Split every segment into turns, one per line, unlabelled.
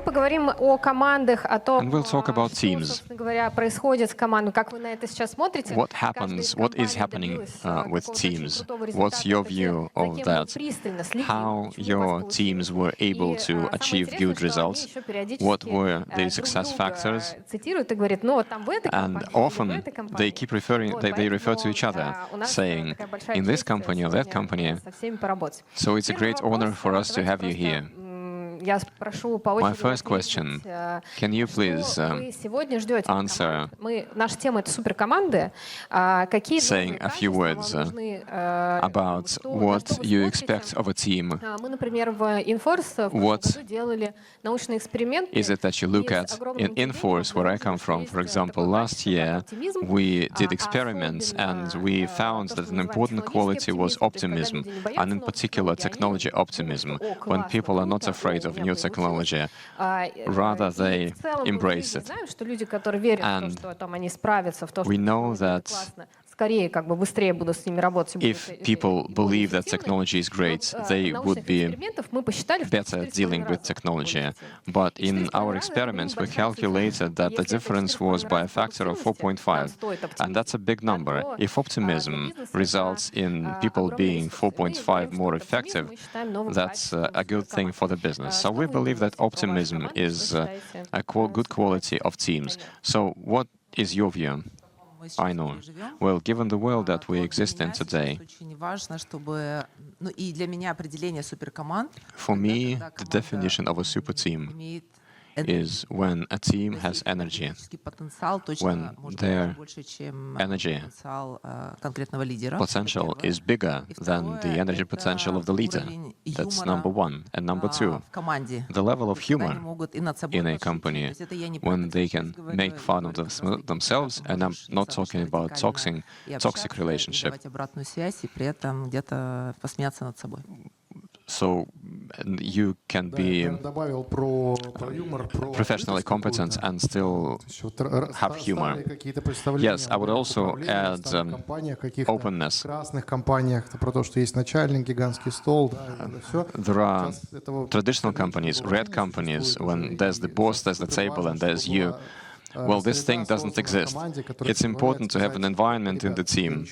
поговорим о командах, о том,
And we'll talk about
что,
teams.
собственно говоря, происходит с командой. Как вы на это сейчас смотрите?
What happens, what is happening with teams? What's your view of that? How your teams were able to achieve good results? What were the success factors? And often they keep referring, they refer to each other, saying, in this company or that company. So it's a great honor for us to have you here. My first question, can you please answer, saying a few words about what you expect of a team? What is it that you look at? In Inforce, where I come from, for example, last year we did experiments and we found that an important quality was optimism, and in particular technology optimism, when people are not afraid of new technology, rather they embrace it. And we know that if people believe that technology is great, they would be better at dealing with technology. But in our experiments, we calculated that the difference was by a factor of 4.5. And that's a big number. If optimism results in people being 4.5 more effective, that's a good thing for the business. So we believe that optimism is a good quality of teams. So what is your view? I know. Well, given the world that we exist in today, for me, the definition of a super team is when a team has energy, when their energy potential is bigger than the energy potential of the leader. That's number one. And number two, the level of humor in a company, when they can make fun of themselves, and I'm not talking about toxic relationship. So you can be professionally competent and still have humor. Yes, I would also add openness. There are traditional companies, red companies, when there's the boss, there's the table, and there's you. Well, this thing doesn't exist. It's important to have an environment in the team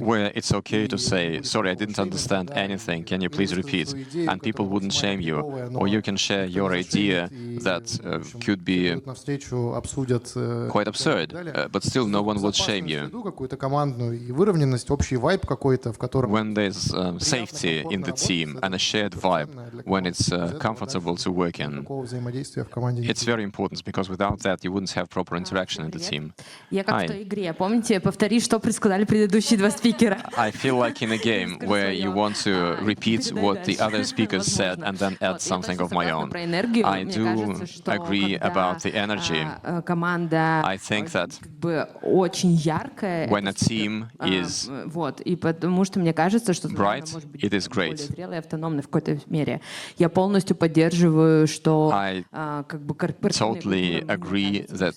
where it's okay to say, sorry, I didn't understand anything, can you please repeat? And people wouldn't shame you. Or you can share your idea that could be quite absurd, but still no one would shame you. When there's safety in the team and a shared vibe, when it's comfortable to work in, it's very important, because without that, you wouldn't have proper interaction in the team. I feel like in a game where you want to repeat what the other speakers said and then add something of my own. I do agree about the energy. I think that when a team is bright, it is great. I totally agree that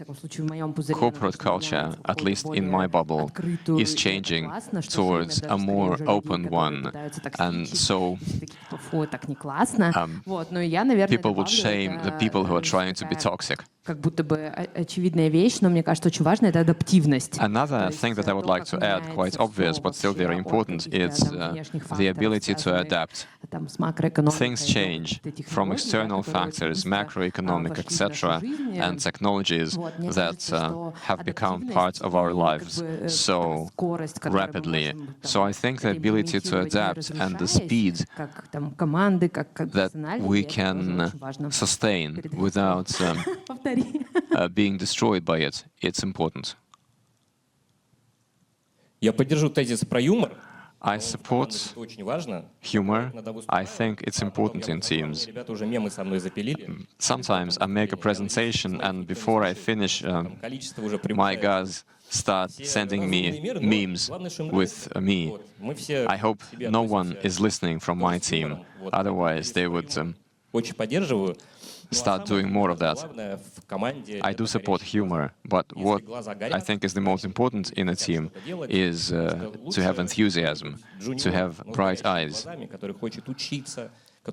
corporate culture, at least in my bubble, is changing towards a more open one. And so people would shame the people who are trying to be toxic. Another thing that I would like to add, quite obvious but still very important, is the ability to adapt. Things change from external factors, macroeconomic, etc., and technologies that have become part of our lives so rapidly. So I think the ability to adapt and the speed that we can sustain without being destroyed by it, it's important. I support humor. I think it's important in teams. Sometimes I make a presentation and before I finish, my guys start sending me memes with me. I hope no one is listening from my team. Otherwise, they would start doing more of that. I do support humor, but what I think is the most important in a team is to have enthusiasm, to have bright eyes,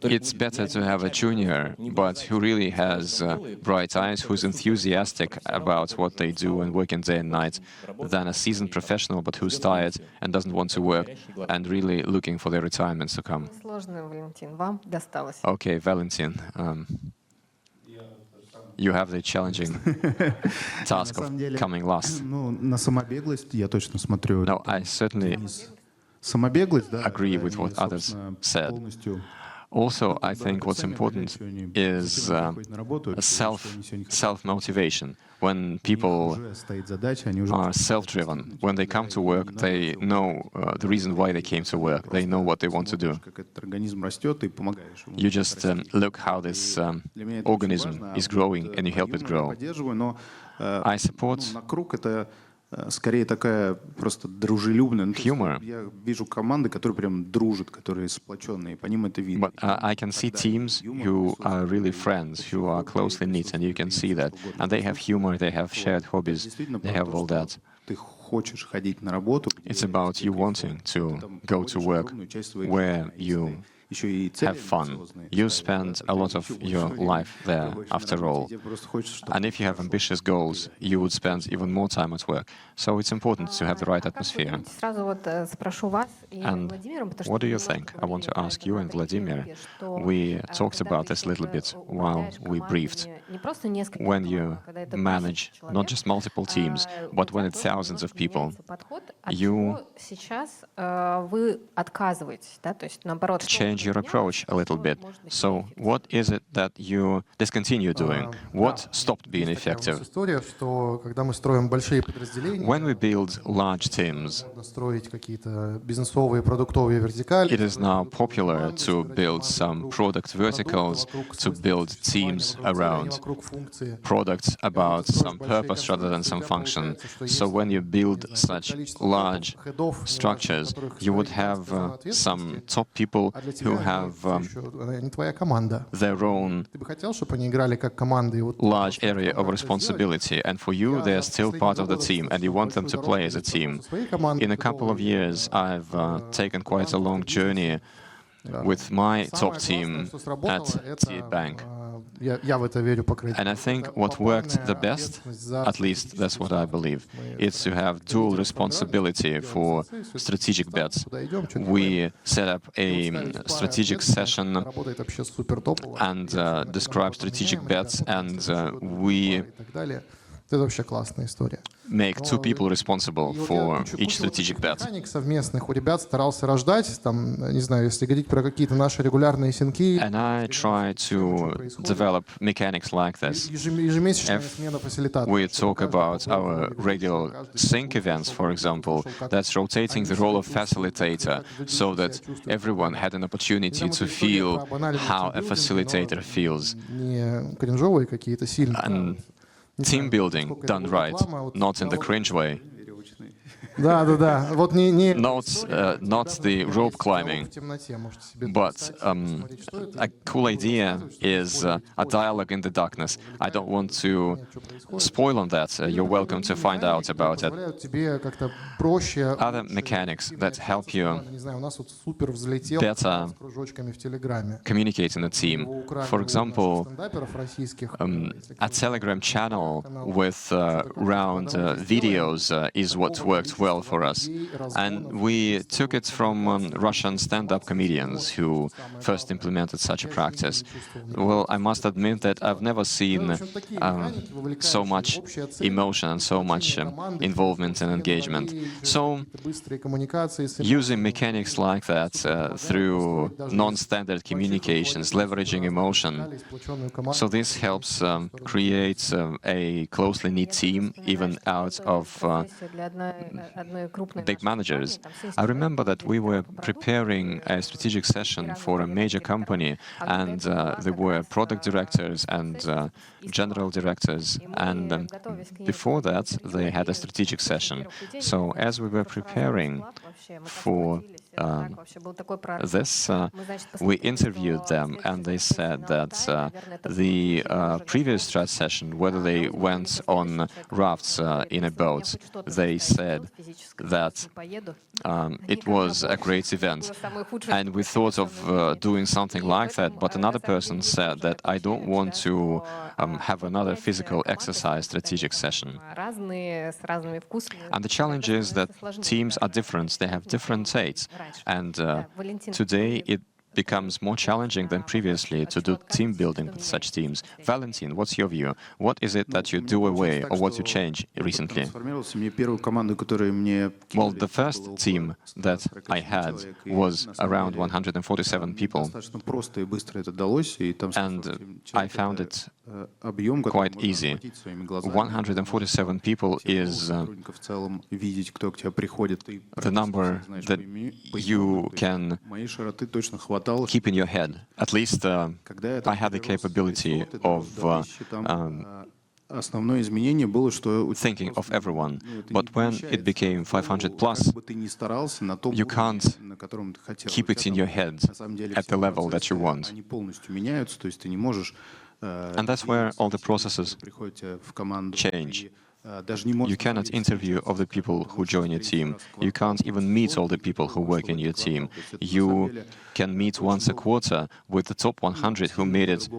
It's better to have a junior, but who really has bright eyes, who's enthusiastic about what they do and working day and night, than a seasoned professional, but who's tired and doesn't want to work and really looking for their retirements to come.
Сложно, Валентин, вам досталось.
Okay, Valentin, you have the challenging task of coming last.
Ну, на самобеглость я точно смотрю.
No, I certainly
Самобеглость, да.
agree
когда
with what
они,
others
собственно,
said.
полностью
Also, I think what's important is self-motivation. When people
уже стоит задача, они уже
are self-driven, when they come to work, they know the reason why they came to work. They know what they want to do.
как этот организм растет и помогаешь ему.
You just look how this
Для меня это очень
organism
важно.
is growing, and you help it
Юмор я
grow.
поддерживаю, но
I support
на круг это скорее такая просто дружелюбная. Ну, то есть
humor.
я вижу команды, которые прям дружат, которые сплоченные, по ним это видно.
But I can see teams who are really friends, who are closely knit, and you can see that. And they have humor, they have shared hobbies,
Действительно,
they
про
have
то,
all
что
that.
ты хочешь ходить на работу,
It's about you wanting to go to work where you
еще и цели
have fun.
амбициозные
You
ставишь,
spend a lot of your life there,
больше на
after
работе,
all.
тебе просто хочется, чтобы
And if you have ambitious goals, you would spend even more time at work. So it's important to have the right
А как вы
atmosphere.
думаете, сразу вот спрошу вас и
And
Владимира, потому что
what do
мы
you
немножко
think? I want to
говорили про
ask
это
you
на
and
этой
Vladimir.
группе, что,
We talked
когда
about
ты
this a little bit while
управляешь
we briefed.
командами, не просто несколько
When
команд,
you
а когда это
manage
тысячи
not
человек,
just multiple teams, but when
у тебя
it's
тоже
thousands of
немножко
people,
меняется подход. От
you
чего сейчас вы отказываетесь, да? То есть наоборот, что
change your
поменялось,
approach a little
что
bit.
может быть
So
неэффективно?
what is it that you discontinue doing? What stopped being
Есть такая у нас
effective?
история, что когда мы строим большие подразделения,
When we build large teams,
можно строить какие-то бизнесовые, продуктовые вертикали.
it is now popular to build some product verticals, to build teams around products about some purpose rather than some function. So when you build such large structures, you would have some top people who have
не твоя команда.
their own
Ты бы хотел, чтобы они играли как команда, и вот
large area of responsibility, and for you, they're still part of the team, and you want them to play as a team. In a couple of years, I've taken quite a long journey with my top team at TD Bank.
Я в это верю, по крайней мере.
And I think what worked the best, at least that's what I believe, is to have dual responsibility for strategic bets. We set up a strategic session
Работает вообще супер топово.
and describe strategic bets, and we
И так далее. Это вообще классная история.
make two people responsible
И вот
for
я
each
кучу
strategic bet.
механик совместных у ребят старался рождать, там, не знаю, если говорить про какие-то наши регулярные синки,
And I try to develop mechanics like this.
ежемесячная
If
смена фасилитатора.
we talk about our regular sync events, for example, that's rotating the role of facilitator so that everyone had an opportunity to feel how a facilitator feels.
Не кринжовые какие-то сильные.
And team building done right, not in the cringe way,
Да. Вот не
not the rope climbing.
в темноте, можете себе
But
представить, что это.
a cool idea is a dialogue in the darkness. I don't want to spoil on that. You're welcome to find out about it.
Позволяют тебе как-то проще.
Other mechanics that help you
Не знаю, у нас вот супер взлетел
better
с кружочками в Телеграме.
communicate in a team. For example,
Стендаперов российских.
a Telegram channel with round videos is what worked well for us. And we took it from Russian stand-up comedians who first implemented such a practice. Well, I must admit that I've never seen so much emotion and so much involvement and engagement. So
Быстрые коммуникации с
using mechanics like that through non-standard communications, leveraging emotion,
сплоченную команду.
so this helps create a closely knit team even out of
Для одной крупной
big
нашей
managers.
компании, там,
I remember that we were preparing a strategic session for a major company, and there were product directors and general directors, and before that they had a strategic session. So as we were preparing for this, we interviewed them, and they said that the previous strat session, whether they went on rafts in a boat, they they said that it was a great event. And we thought of doing something like that, but another person said that I don't want to have another physical exercise strategic session. And the challenge is that teams are different, they have different tastes. And today it becomes more challenging than previously to do team building with such teams. Valentin, what's your view? What is it that you do away or what you change recently? Well, the first team that I had was around 147 people, and I found it quite easy. 147 people is the number that you can keep in your head. At least I had the capability of thinking of everyone. But when it became 500 plus, you can't keep it in your head at the level that you want. And that's where all the processes change. You cannot interview all the people who join your team. You can't even meet all the people who work in your team. You can meet once a quarter with the top 100 who made it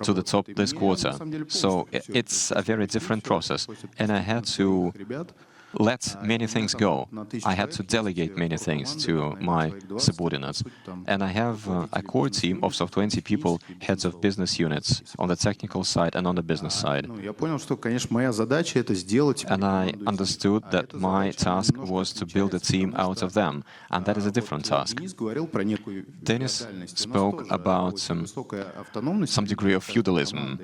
to the top this quarter. So it's a very different process. And I had to let many things go. I had to delegate many things to my subordinates. And I have a core team of 20 people, heads of business units, on the technical side and on the business side. And I understood that my task was to build a team out of them. And that is a different task. Denis spoke about some degree of feudalism.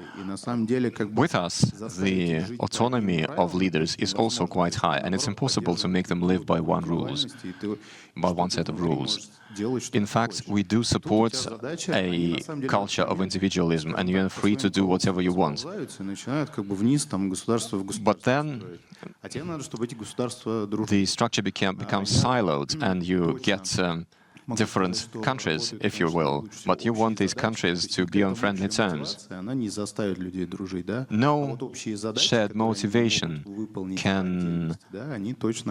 With us, the autonomy of leaders is also quite high. And it's impossible to make them live by one set of rules. In fact, we do support a culture of individualism, and you are free to do whatever you want. But then the structure becomes siloed, and you get different countries, if you will, but you want these countries to be on friendly terms. No shared motivation can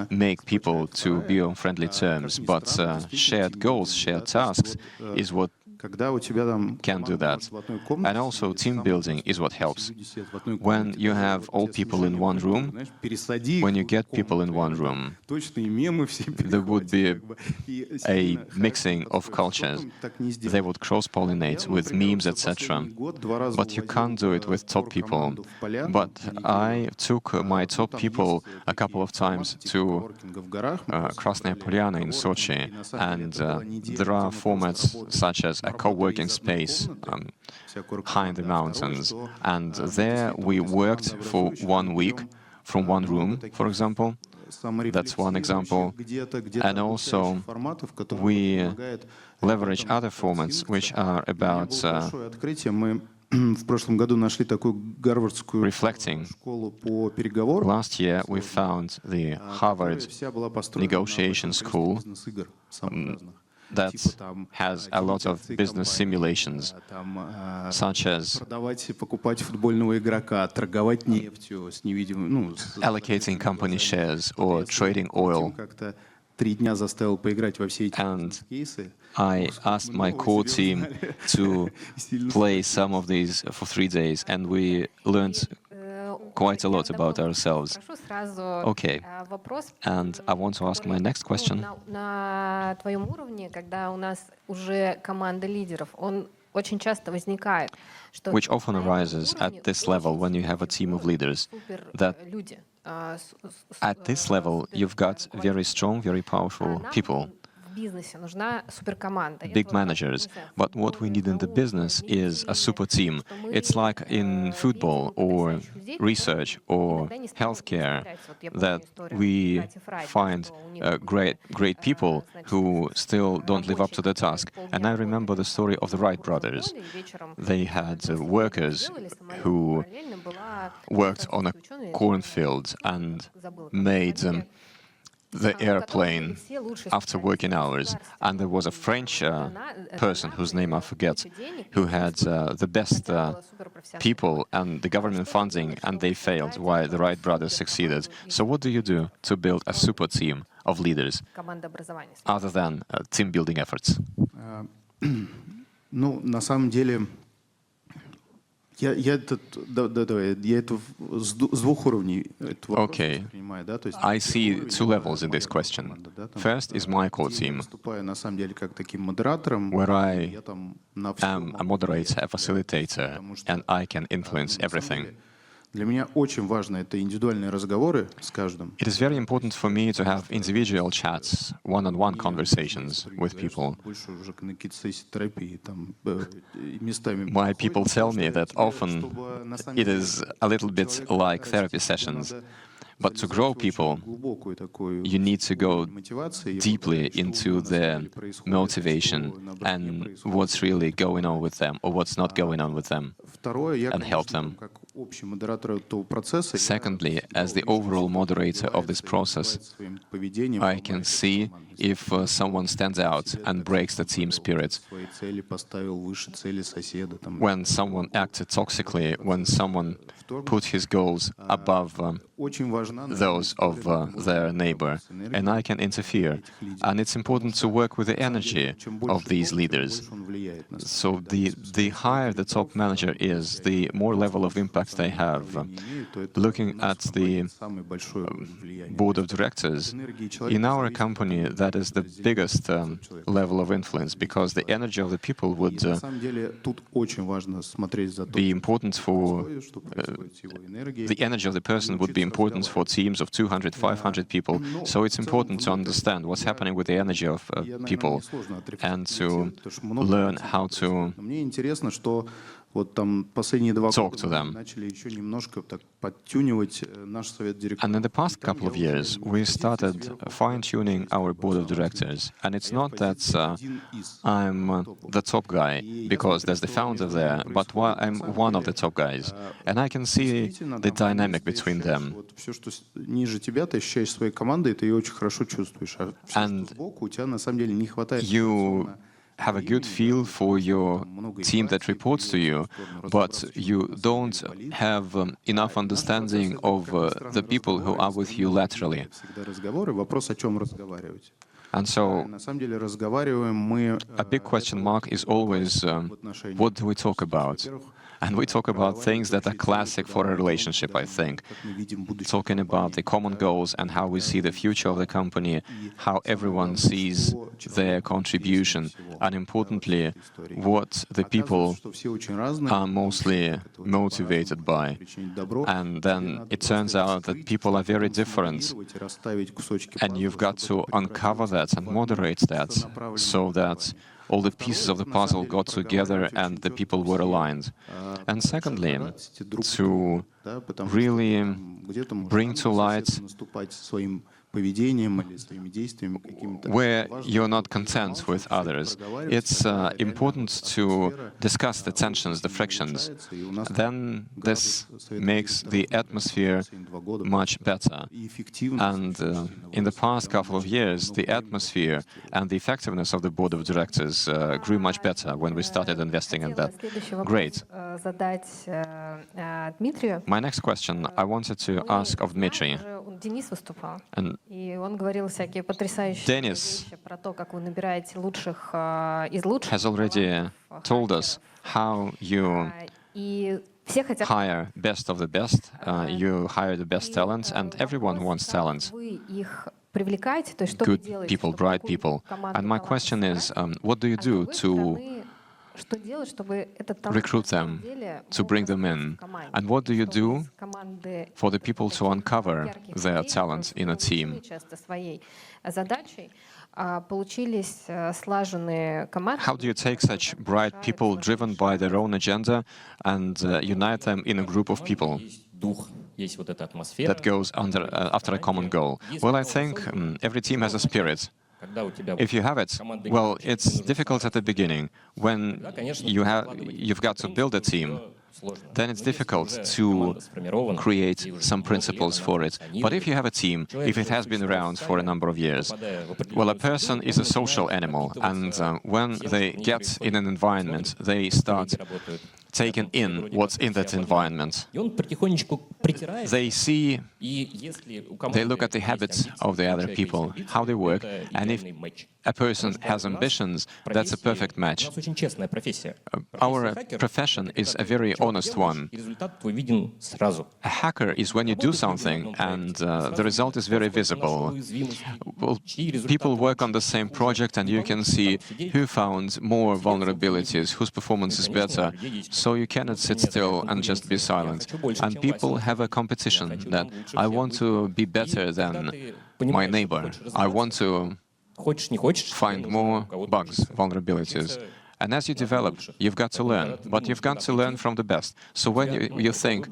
make people to be on friendly terms, but shared goals, shared tasks is what can do that. And also team building is what helps. When you have all people in one room, when you get people in one room, there would be a mixing of cultures. They would cross-pollinate with memes, etc. But you can't do it with top people. But I took my top people a couple of times to Krasnaya Polyana in Sochi, and there are formats such as a co-working space high in the mountains, and there we worked for 1 week from one room, for example. That's one example. And also we leverage other formats which are about reflecting. Last year we found the Harvard negotiation school that has a lot of business simulations, such as allocating company shares or trading oil. And I asked my core team to play some of these for 3 days, and we learned quite a lot about ourselves. Okay, and I want to ask my next question. Which often arises at this level when you have a team of leaders, that at this level you've got very strong, very powerful people, big managers. But what we need in the business is a super team. It's like in football or research or healthcare, that we find great people who still don't live up to the task. And I remember the story of the Wright brothers. They had workers who worked on a cornfield and made the airplane after working hours, and there was a French person whose name I forget, who had the best people and the government funding, and they failed, while the Wright brothers succeeded. So what do you do to build a super team of leaders other than team-building efforts?
Ну, на самом деле, я это с двух уровней
Okay,
понимаю, да, то есть
I see two levels in this question. First is my core
я
team,
выступаю на самом деле как таким модератором,
where I
я там на
am a moderator, a facilitator, and I can influence everything.
Для меня очень важно это индивидуальные разговоры с каждым.
It is very important for me to have individual chats, one-on-one conversations with people.
Больше уже на какие-то сессии терапии там местами.
My people tell me that often it is a little bit like therapy sessions. But to grow people, you need to go deeply into their motivation and what's really going on with them or what's not going on with them, and help them. Secondly, as the overall moderator of this process, I can see if someone stands out and breaks the team spirit. When someone acted toxically, when someone put his goals above those of their neighbor, and I can interfere. And it's important to work with the energy of these leaders. So the higher the top manager is, the more level of impact they have. Looking at the board of directors, in our company, that is the biggest level of influence, because the energy of the people would be important for the energy of the person would be important for teams of 200, 500 people. So it's important to understand what's happening with the energy of people and to learn how to talk to them. And in the past couple of years, we started fine-tuning our board of directors. And it's not that I'm the top guy, because there's the founder there, but I'm one of the top guys. And I can see the dynamic between them. And you have a good feel for your team that reports to you, but you don't have enough understanding of the people who are with you laterally. And so a big question mark is always, what do we talk about? And we talk about things that are classic for a relationship, I think. Talking about the common goals and how we see the future of the company, how everyone sees their contribution, and importantly, what the people are mostly motivated by. And then it turns out that people are very different, and you've got to uncover that and moderate that so that all the pieces of the puzzle got together and the people were aligned. And secondly, to really bring to light where you're not content with others. It's important to discuss the tensions, the frictions. Then this makes the atmosphere much better. And in the past couple of years, the atmosphere and the effectiveness of the board of directors grew much better when we started investing in that. Great. My next question I wanted to ask of Dmitry. And Denis has already told us how you hire best of the best, you hire the best talents, and everyone wants talents. Good people, bright people. And my question is, what do you do to recruit them, to bring them in? And what do you do for the people to uncover their talents in a team? How do you take such bright people driven by their own agenda and unite them in a group of people that goes after a common goal? Well, I think every team has a spirit. If you have it, well, it's difficult at the beginning. When you've got to build a team, then it's difficult to create some principles for it. But if you have a team, if it has been around for a number of years, well, a person is a social animal, and when they get in an environment, they start taking in what's in that environment. They see, they look at the habits of the other people, how they work, and if a person has ambitions, that's a perfect match. Our profession is a very honest one. A hacker is when you do something and the result is very visible. Well, people work on the same project and you can see who found more vulnerabilities, whose performance is better. So you cannot sit still and just be silent. And people have a competition that I want to be better than my neighbor. I want to find more bugs, vulnerabilities. And as you develop, you've got to learn, but you've got to learn from the best. So when you think,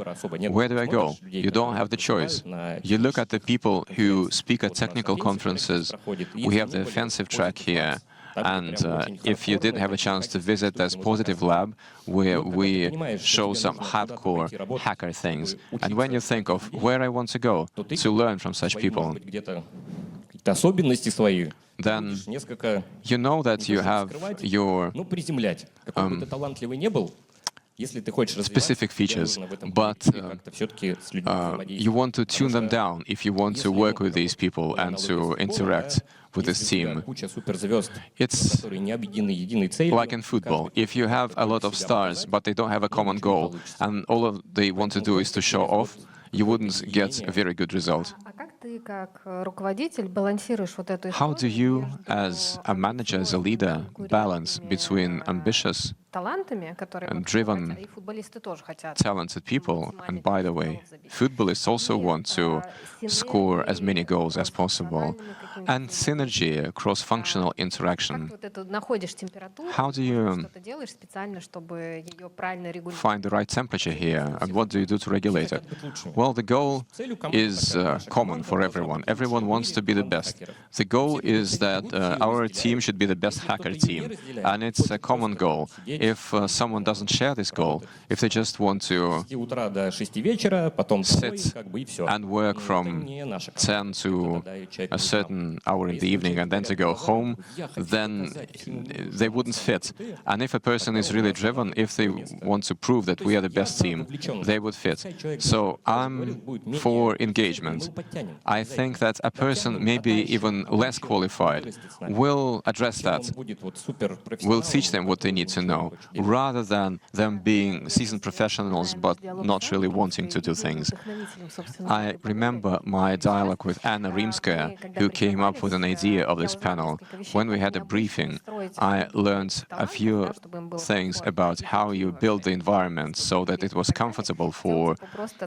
where do I go? You don't have the choice. You look at the people who speak at technical conferences. We have the offensive track here. And if you didn't have a chance to visit this Positive Lab, where we show some hardcore hacker things, and when you think of where I want to go to learn from such people, then you know that you have your specific features, but you want to tune them down if you want to work with these people and to interact with this team. It's like in football. If you have a lot of stars, but they don't have a common goal, and all they want to do is to show off, you wouldn't get a very good result. How do you, as a manager, as a leader, balance between ambitious and driven, talented people? And by the way, footballists also want to score as many goals as possible. And synergy, cross-functional interaction. How do you find the right temperature here? And what do you do to regulate it? Well, the goal is common for everyone. Everyone wants to be the best. The goal is that our team should be the best hacker team. And it's a common goal. If someone doesn't share this goal, if they just want to sit and work from 10 to a certain hour in the evening and then to go home, then they wouldn't fit. And if a person is really driven, if they want to prove that we are the best team, they would fit. So I'm for engagement. I think that a person maybe even less qualified will address that, will teach them what they need to know, rather than them being seasoned professionals but not really wanting to do things. I remember my dialogue with Anna Rimskaya, who came up with an idea of this panel. When we had a briefing, I learned a few things about how you build the environment so that it was comfortable for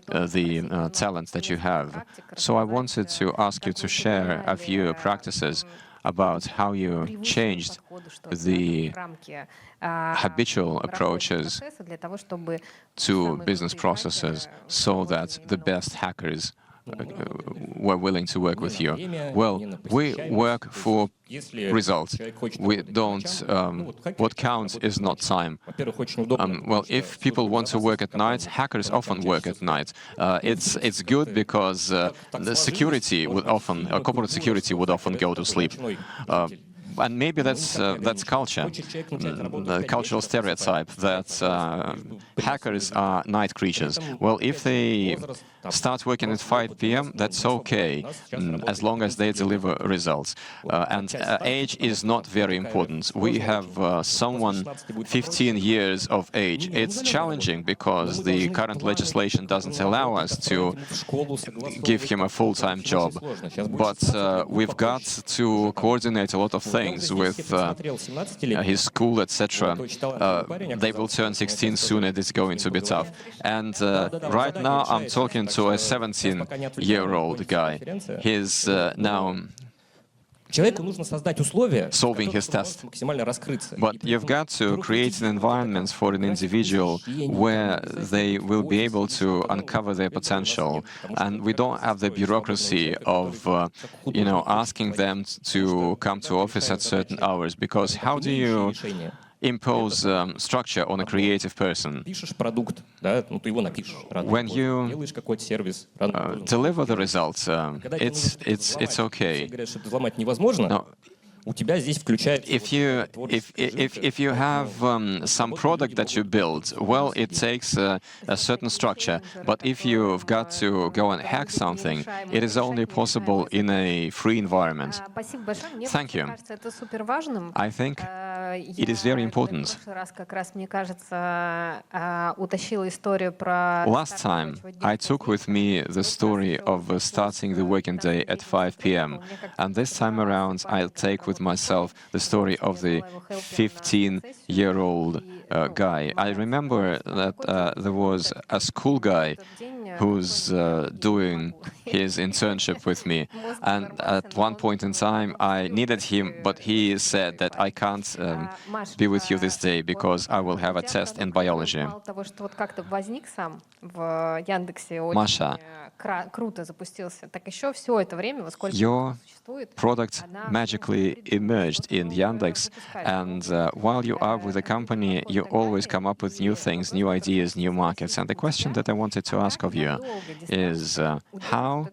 the talents that you have. So I wanted to ask you to share a few practices about how you changed the habitual approaches to business processes so that the best hackers were willing to work with you. Well, we work for results. We don't. What counts is not time. Well, if people want to work at night, hackers often work at night. It's good because the security would often, corporate security would often go to sleep. And maybe that's culture, the cultural stereotype that hackers are night creatures. Well, if they start working at 5 p.m., that's okay, as long as they deliver results. And age is not very important. We have someone 15 years of age. It's challenging because the current legislation doesn't allow us to give him a full-time job. But we've got to coordinate a lot of things with his school, etc. They will turn 16 soon, and it's going to be tough. And right now, I'm talking to a 17-year-old guy. He's now solving his test. But you've got to create an environment for an individual where they will be able to uncover their potential. And we don't have the bureaucracy of, asking them to come to office at certain hours. Because how do you impose structure on a creative person.
Пишешь продукт, да, ну ты его напишешь. Рано или
When
поздно.
you
Делаешь какой-то сервис, рано или поздно.
deliver the results,
Когда тебе нужно что-то
it's
взломать, все
okay.
говорят, что это взломать невозможно.
No,
У тебя здесь включается
if you have some product that you build, well, it takes a certain structure. But if you've got to go and hack something, it is only possible in a free environment.
Спасибо большое. Мне
Thank you.
кажется, это супер важным.
I think it is very important.
В прошлый раз как раз, мне кажется, утащила историю про...
Last time, I took with me the story of starting the working day at 5 p.m. And this time around, I'll take with myself the story of the 15-year-old guy. I remember that there was a school guy who's doing his internship with me. And at one point in time, I needed him, but he said that I can't be with you this day because I will have a test in biology.
Мало того, что вот как-то возник сам в Яндексе, очень
Masha,
круто запустился, так еще все это время, во сколько
your
существует,
product magically emerged in Yandex, and while you are with the company, you always come up with new things, new ideas, new markets. And the question that I wanted to ask of you is how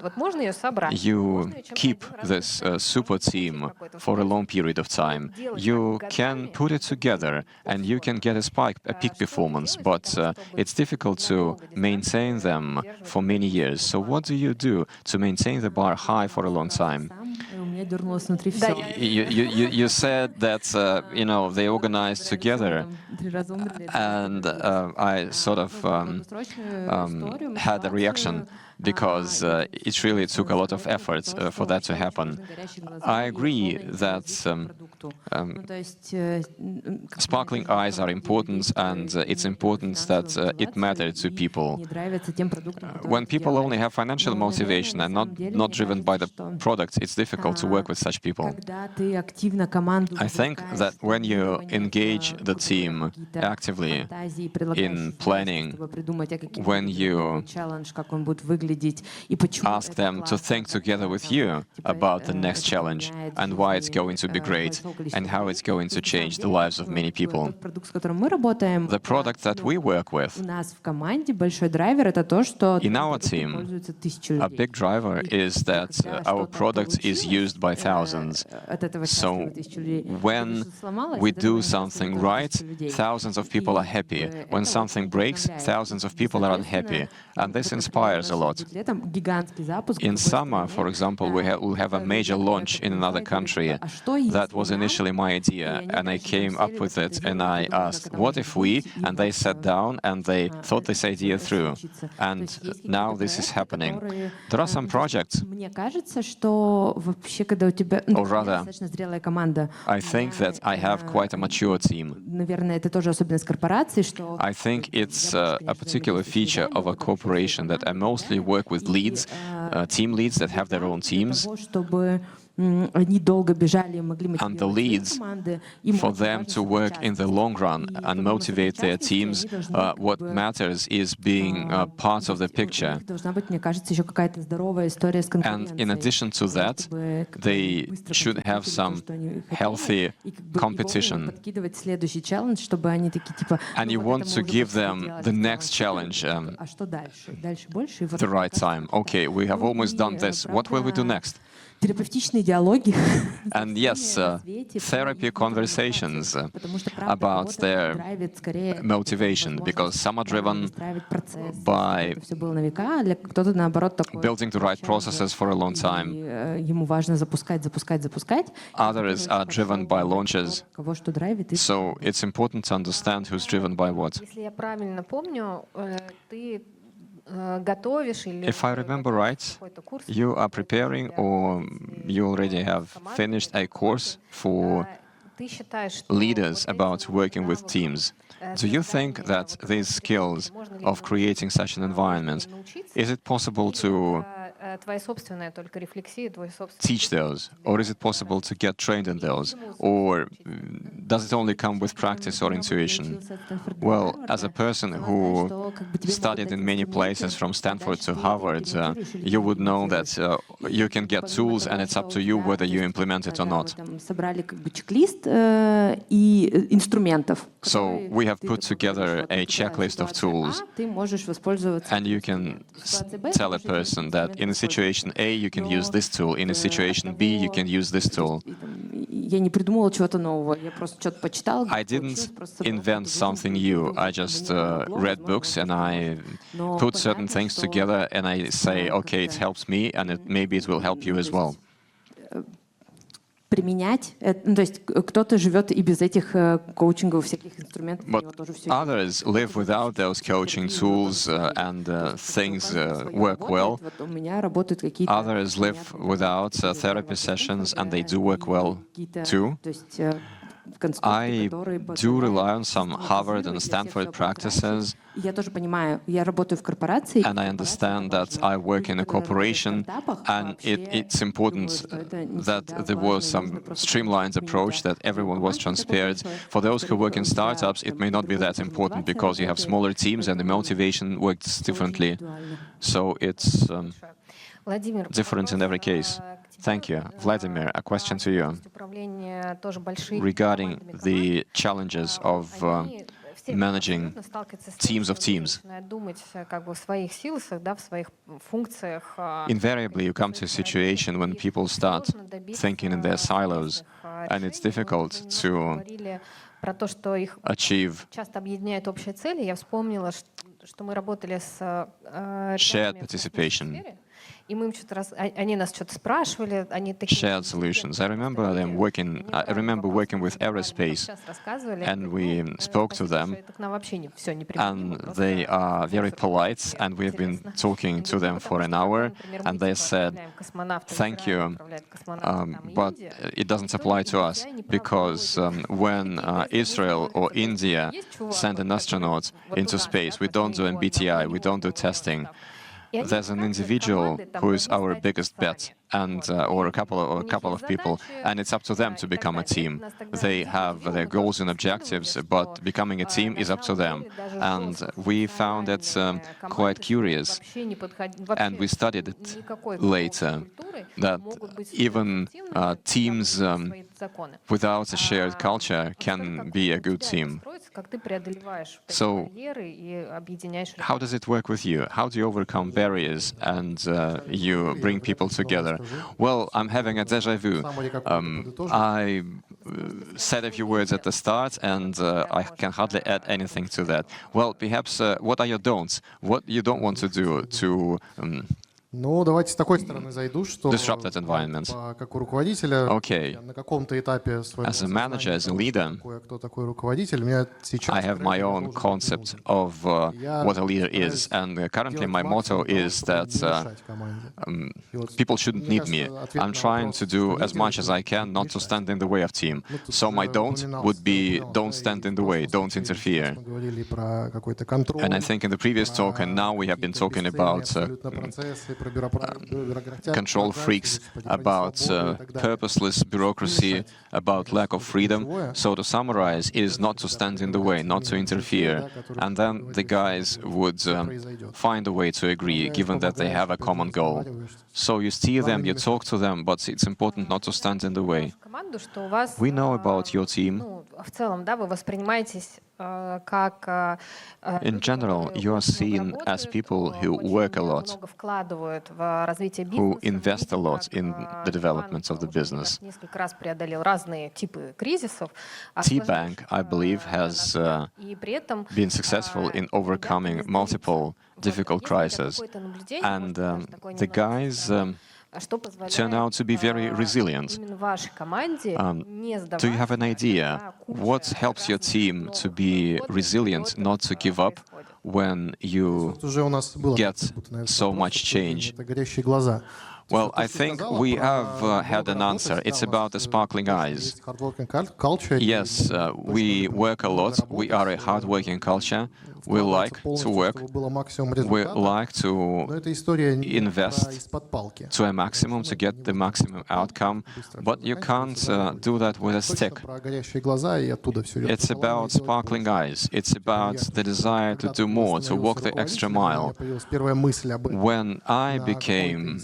вот можно ее собрать,
you keep this super team for a long period of time. You can put it together and you can get a peak performance, but it's difficult to maintain them for many years. So what do you do to maintain the bar high for a long time? You said that you know, they organized together, and I sort of had a reaction because it really took a lot of effort for that to happen. I agree that sparkling eyes are important, and it's important that it matters to people. When people only have financial motivation and not driven by the product, it's difficult to work with such people. I think that when you engage the team actively in planning, when you ask them to think together with you about the next challenge and why it's going to be great and how it's going to change the lives of many people. The product that we work with, in our team, a big driver is that our product is used by thousands. So when we do something right, thousands of people are happy. When something breaks, thousands of people are unhappy. And this inspires a lot. In summer, for example, we'll have a major launch in another country. That was initially my idea, and I came up with it, and I asked, what if we? And they sat down and they thought this idea through. And now this is happening. There are some projects, or rather, I think that I have quite a mature team. I think it's a particular feature of a corporation that I mostly work with leads, team leads that have their own teams. And the leads, for them to work in the long run and motivate their teams, what matters is being part of the picture. And in addition to that, they should have some healthy competition. And you want to give them the next challenge the right time. Okay, we have almost done this. What will we do next? And yes, therapy conversations about their motivation, because some are driven by building the right processes for a long time. Others are driven by launches. So it's important to understand who's driven by what. If I remember right, you are preparing or you already have finished a course for leaders about working with teams. Do you think that these skills of creating such an environment, is it possible to
твоя собственная только рефлексия, твой собственный...
teach those? Or is it possible to get trained in those? Or does it only come with practice or intuition? Well, as a person who studied in many places from Stanford to Harvard, you would know that you can get tools and it's up to you whether you implement it or not.
Собрали как бы чек-лист и инструментов.
So we have put together a checklist of tools,
Ты можешь воспользоваться.
and you can tell a person that in a situation A you can use this tool, in a situation B you can use this tool.
Я не придумала чего-то нового, я просто что-то почитала.
I didn't invent something new. I just read books and I put certain things together and I say, okay, it helps me and maybe it will help you as well.
Применять, ну, то есть кто-то живет и без этих коучинговых всяких инструментов, у
But
него тоже все.
others live without those coaching tools and things work well.
Вот у меня работают какие-то.
Others live without therapy sessions and they do work well too.
То есть
I
конструкты, которые
do rely on some Harvard and Stanford practices,
Я тоже понимаю, я работаю в корпорации.
and I understand that I work in a corporation, and it's important that there was some streamlined approach, that everyone was transparent. For those who work in startups, it may not be that important because you have smaller teams and the motivation works differently. So it's
Владимир,
different in every case. Thank you. Vladimir, a question to you
управление тоже большие
regarding
командами
the challenges of
они все
managing
абсолютно сталкиваются с
teams
тем,
of
что
teams.
начинают думать как бы в своих силах, да, в своих функциях.
Invariably, you come to a situation when people start thinking in their silos, and it's difficult to
Говорили про то, что их
achieve
часто объединяет общие цели. Я вспомнила, что мы работали с
shared
ребятами в
participation,
сфере, и мы им они нас что-то спрашивали, они такие
shared solutions. I remember working with aerospace,
сейчас рассказывали,
and we spoke to them,
это к нам вообще все не
and they are very polite, and we've been talking to them for an hour, and they said, thank you, but it doesn't apply to us, because when Israel or India send an astronaut into space, we don't do MBTI, we don't do testing. There's an individual who is our biggest bet, and or a couple of people, and it's up to them to become a team. They have their goals and objectives, but becoming a team is up to them. And we found it quite curious, and we studied it later, that even teams without a shared culture can be a good team. So, how does it work with you? How do you overcome barriers and you bring people together? Well, I'm having a déjà vu. I said a few words at the start, and I can hardly add anything to that. Well, perhaps what are your don'ts? What you don't want to do to
Ну, давайте с такой стороны зайду, что
disrupt that environment?
как у руководителя,
Okay.
я на каком-то этапе своего
As a manager, as a leader,
кто такой руководитель, у меня сейчас...
I have my own concept of what a leader is, and currently my motto is that people shouldn't need me. I'm trying to do as much as I can not to stand in the way of team. So my don't would be don't stand in the way, don't interfere. And I think in the previous talk, and now we have been talking about control freaks, about purposeless bureaucracy, about lack of freedom. So to summarize is not to stand in the way, not to interfere. And then the guys would find a way to agree, given that they have a common goal. So you steer them, you talk to them, but it's important not to stand in the way. We know about your team. In general, you are seen as people who work a lot, who invest a lot in the development of the business. T-Bank, I believe, has been successful in overcoming multiple difficult crises, and the guys turn out to be very resilient. Do you have an idea what helps your team to be resilient, not to give up when you get so much change? Well, I think we have had an answer. It's about the sparkling eyes. Yes, we work a lot. We are a hard-working culture. We like to
полностью,
work,
чтобы было максимум
we
результата.
like
Но
to
эта история не про
invest
из-под палки.
to a maximum to get the maximum outcome, but you can't do that with a stick.
Точно про горящие глаза, и оттуда все идет.
It's about sparkling eyes. It's about the desire to do more, to walk the extra mile.
Первая мысль об этом.
When I became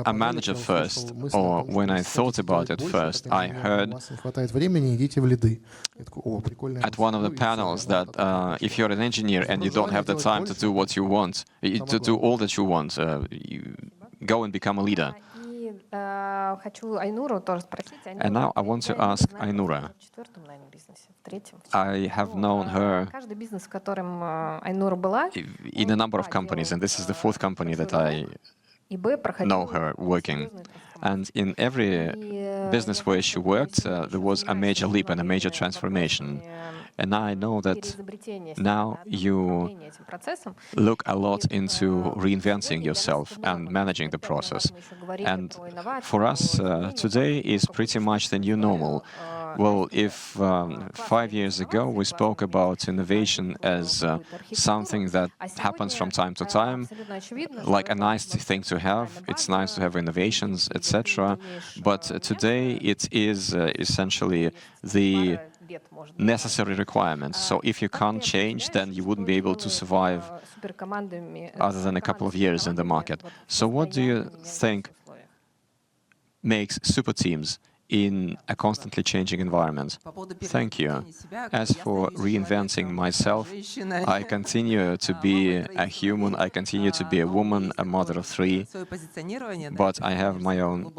a manager first, or when I thought about it first, I heard
У вас не хватает времени, идите в лиды. Я такой, о, прикольная
at one of the panels that if you're an engineer and you don't have the time to do what you want, to do all that you want, you go and become a leader.
И хочу Айнуру тоже спросить.
And now I want to ask Ainura.
В четвертом, наверное, бизнесе, в третьем.
I have known her
Каждый бизнес, в котором Айнура была,
in a number of companies, and this is the fourth company that I know her working. And in every business where she worked, there was a major leap and a major transformation. And I know that now you look a lot into reinventing yourself and managing the process. And for us, today is pretty much the new normal. Well, if 5 years ago we spoke about innovation as something that happens from time to time, like a nice thing to have, it's nice to have innovations, etc. But today it is essentially the necessary requirements. So if you can't change, then you wouldn't be able to survive other than a couple of years in the market. So what do you think makes super teams in a constantly changing environment? Thank you. As for reinventing myself, I continue to be a human, I continue to be a woman, a mother of three, but I have my own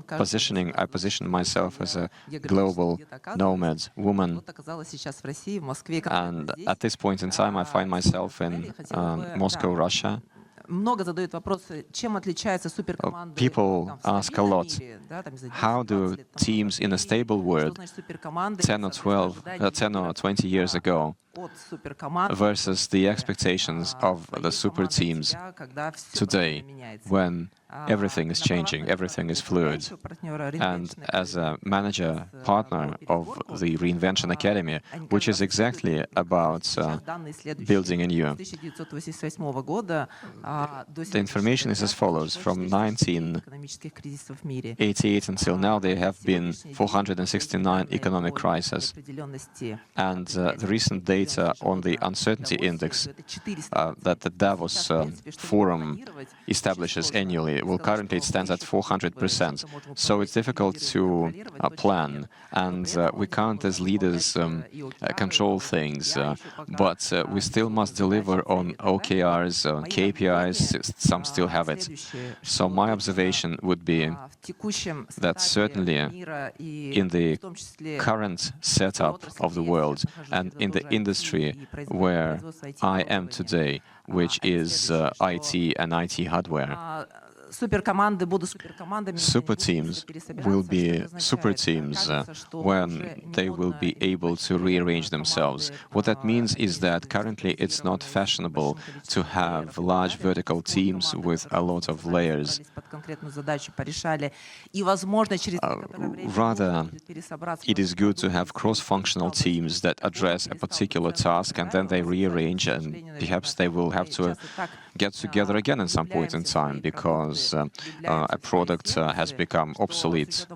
positioning. I position myself as a global nomad woman, and at this point in time I find myself in Moscow, Russia. People ask a lot, how do teams in a stable world 10 or 20 years ago versus the expectations of the super teams today, when everything is changing, everything is fluid. And as a manager partner of the Reinvention Academy, which is exactly about building anew, the information is as follows. From 1988 until now, there have been 469 economic crises. And the recent data on the uncertainty index that the Davos Forum establishes annually, well, currently it stands at 400%. So it's difficult to plan, and we can't, as leaders, control things. But we still must deliver on OKRs, on KPIs. Some still have it. So my observation would be that certainly in the current setup of the world and in the industry where I am today, which is IT and IT hardware, super teams will be super teams when they will be able to rearrange themselves. What that means is that currently it's not fashionable to have large vertical teams with a lot of layers. Rather, it is good to have cross-functional teams that address a particular task, and then they rearrange, and perhaps they will have to get together again at some point in time because a product has become obsolete.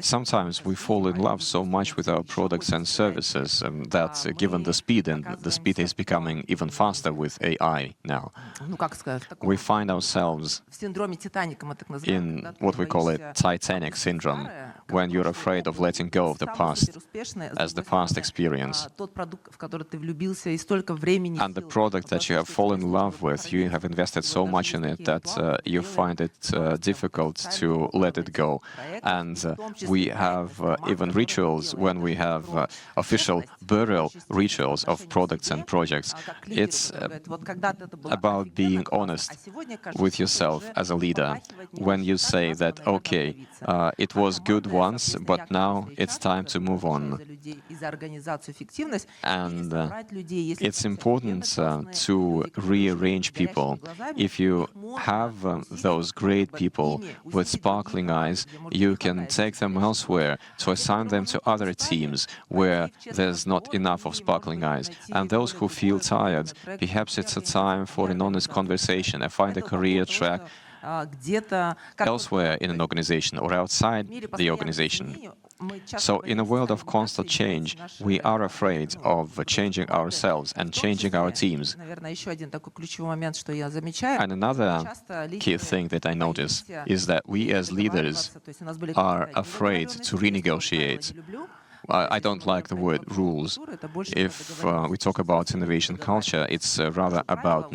Sometimes we fall in love so much with our products and services that given the speed, and the speed is becoming even faster with AI now, we find ourselves in what we call it Titanic syndrome, when you're afraid of letting go of the past as the past experience. And the product that you have fallen in love with, you have invested so much in it that you find it difficult to let it go. And we have even rituals when we have official burial rituals of products and projects. It's about being honest with yourself as a leader when you say that, okay, it was good once, but now it's time to move on. And it's important to rearrange people people. If you have those great people with sparkling eyes, you can take them elsewhere to assign them to other teams where there's not enough of sparkling eyes. And those who feel tired, perhaps it's a time for an honest conversation and find a career track elsewhere in an organization or outside the organization. So in a world of constant change, we are afraid of changing ourselves and changing our teams. And another key thing that I notice is that we as leaders are afraid to renegotiate. I don't like the word rules. If we talk about innovation culture, it's rather about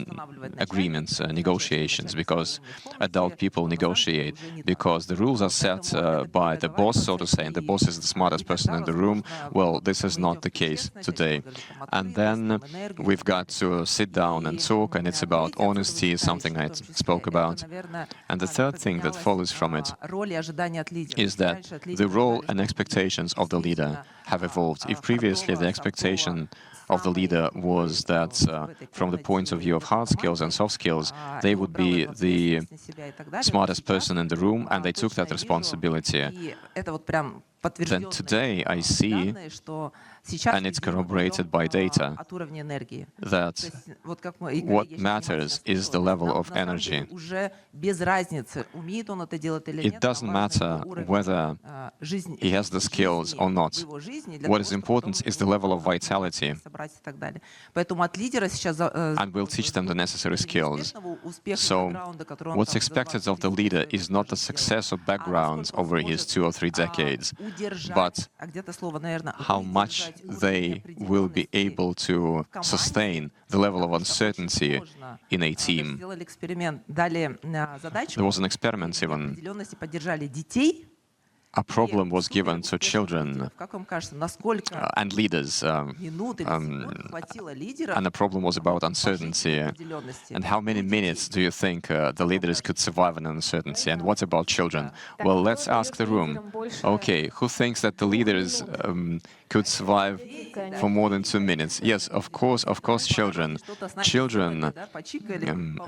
agreements, negotiations, because adult people negotiate, because the rules are set by the boss, so to say, and the boss is the smartest person in the room. Well, this is not the case today. And then we've got to sit down and talk, and it's about honesty, something I spoke about. And the third thing that follows from it is that the role and expectations of the leader have evolved. If previously the expectation of the leader was that from the point of view of hard skills and soft skills, they would be the smartest person in the room and they took that responsibility, then today I see, and it's corroborated by data, that what matters is the level of energy. It doesn't matter whether he has the skills or not. What is important is the level of vitality. And we'll teach them the necessary skills. So what's expected of the leader is not the success or backgrounds over his 2 or 3 decades, but how much they will be able to sustain the level of uncertainty in a team. There was an experiment even. A problem was given to children and leaders, and the problem was about uncertainty. And how many minutes do you think the leaders could survive in uncertainty? And what about children? Well, let's ask the room. Okay, who thinks that the leaders could survive for more than 2 minutes? Yes, of course, children. Children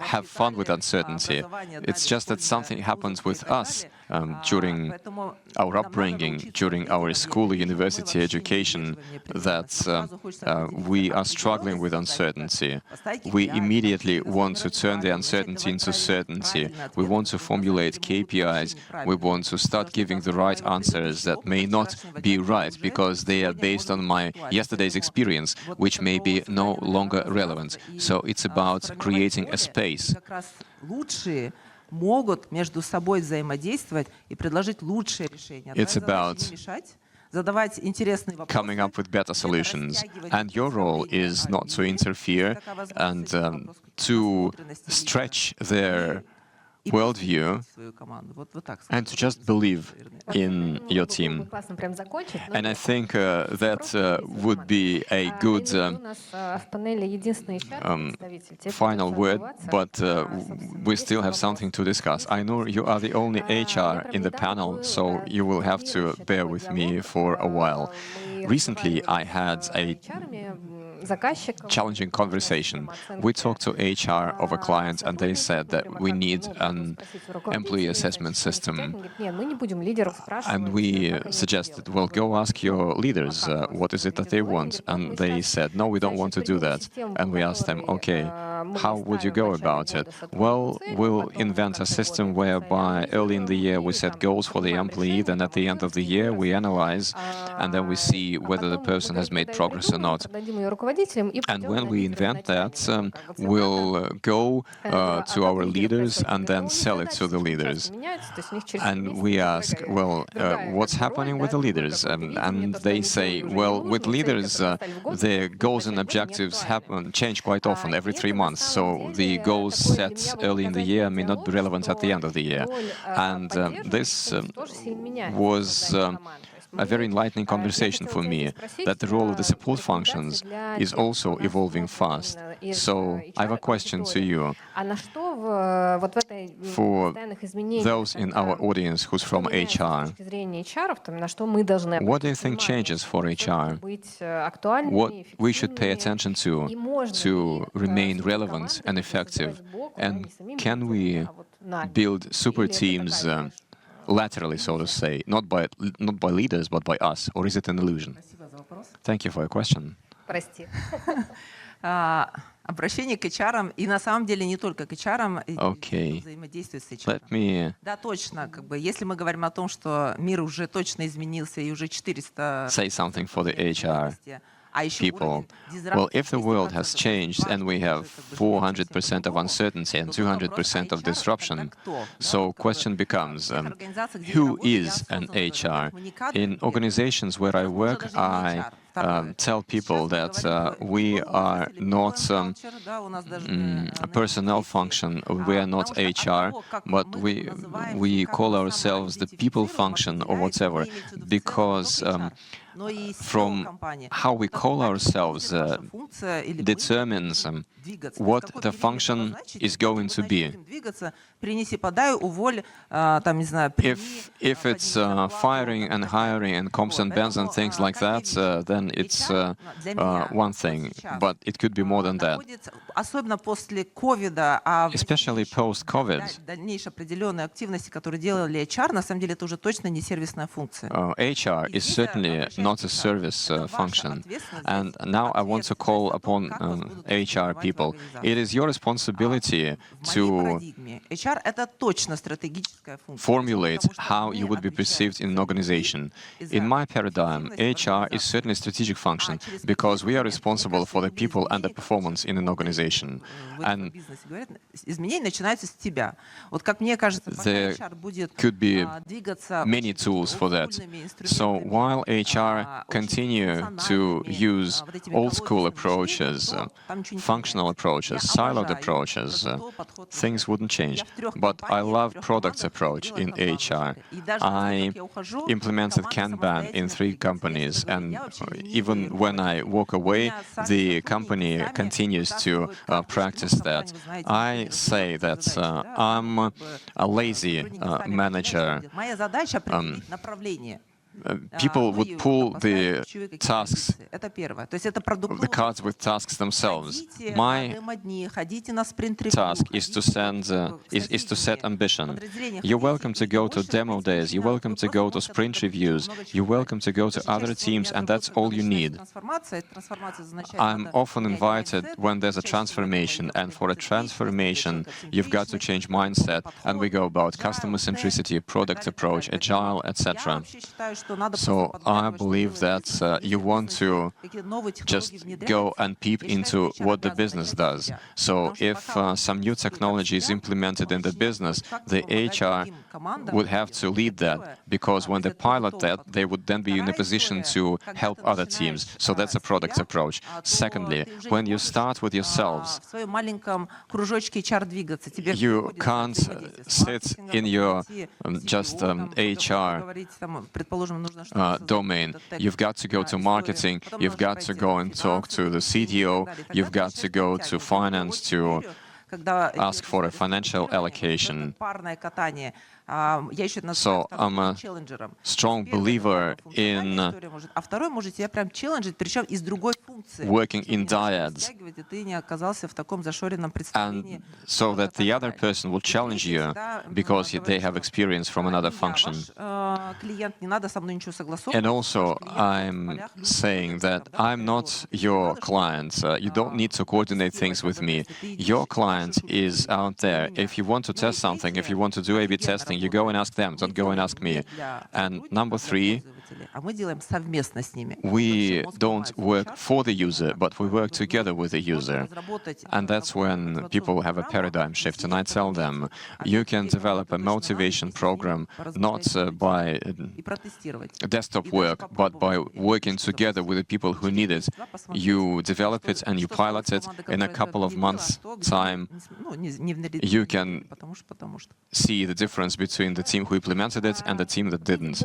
have fun with uncertainty. It's just that something happens with us during our upbringing, during our school or university education, that we are struggling with uncertainty. We immediately want to turn the uncertainty into certainty. We want to formulate KPIs. We want to start giving the right answers that may not be right because they are based on my yesterday's experience, which may be no longer relevant. So it's about creating a space. It's about coming up with better solutions. And your role is not to interfere and to stretch their worldview and to just believe in your team. And I think that would be a good final word, but we still have something to discuss. I know you are the only HR in the panel, so you will have to bear with me for a while. Recently, I had a challenging conversation. We talked to HR of a client and they said that we need an employee assessment system. And we suggested, well, go ask your leaders what is it that they want. And they said, no, we don't want to do that. And we asked them, okay, how would you go about it? Well, we'll invent a system whereby early in the year we set goals for the employee, then at the end of the year we analyze, and then we see whether the person has made progress or not. And when we invent that, we'll go to our leaders and then sell it to the leaders. And we ask, well, what's happening with the leaders? And they say, well, with leaders, the goals and objectives change quite often, every 3 months. So the goals set early in the year may not be relevant at the end of the year. And this was a very enlightening conversation for me, that the role of the support functions is also evolving fast. So I have a question to you. For those in our audience who's from HR, what do you think changes for HR? What we should pay attention to remain relevant and effective? And can we build super teams laterally, so to say, not by leaders, but by us? Or is it an illusion? Thank you for your question.
Обращение к HR, и на самом деле не только к HR,
Okay.
взаимодействие с HR.
Let me
Да, точно. Если мы говорим о том, что мир уже точно изменился, и уже 400...
say something for the HR people. Well, if the world has changed and we have 400% of uncertainty and 200% of disruption, so question becomes, who is an HR? In organizations where I work, I tell people that we are not a personnel function, we are not HR, but we call ourselves the people function or whatever, because from how we call ourselves determines what the function is going to be. If it's firing and hiring and comps and bans and things like that, then it's one thing, but it could be more than that. Especially post-COVID, HR is certainly not a service function. And now I want to call upon HR people. It is your responsibility to formulate how you would be perceived in an organization. In my paradigm, HR is certainly a strategic function because we are responsible for the people and the performance in an organization. And there could be many tools for that. So while HR continue to use old school approaches, functional approaches, siloed approaches, things wouldn't change. But I love products approach in HR. I implemented Kanban in 3 companies, and even when I walk away, the company continues to practice that. I say that I'm a lazy manager. People would pull the tasks, the cards with tasks themselves. My task is to set ambition. You're welcome to go to demo days. You're welcome to go to sprint reviews. You're welcome to go to other teams, and that's all you need. I'm often invited when there's a transformation, and for a transformation, you've got to change mindset, and we go about customer centricity, product approach, agile, etc. So I believe that you want to just go and peep into what the business does. So if some new technology is implemented in the business, the HR would have to lead that, because when they pilot that, they would then be in a position to help other teams. So that's a product approach. Secondly, when you start with yourselves, you can't sit in your just HR domain. You've got to go to marketing, you've got to go and talk to the CTO, you've got to go to finance to ask for a financial allocation. So I'm a strong believer in working in dyads, and so that the other person will challenge you because they have experience from another function. And also, I'm saying that I'm not your client. You don't need to coordinate things with me. Your client is out there. If you want to test something, if you want to do A/B testing, you go and ask them, don't go and ask me. And number 3, we don't work for the user, but we work together with the user. And that's when people have a paradigm shift. And I tell them, you can develop a motivation program not by desktop work, but by working together with the people who need it. You develop it and you pilot it. In a couple of months' time, you can see the difference between the team who implemented it and the team that didn't.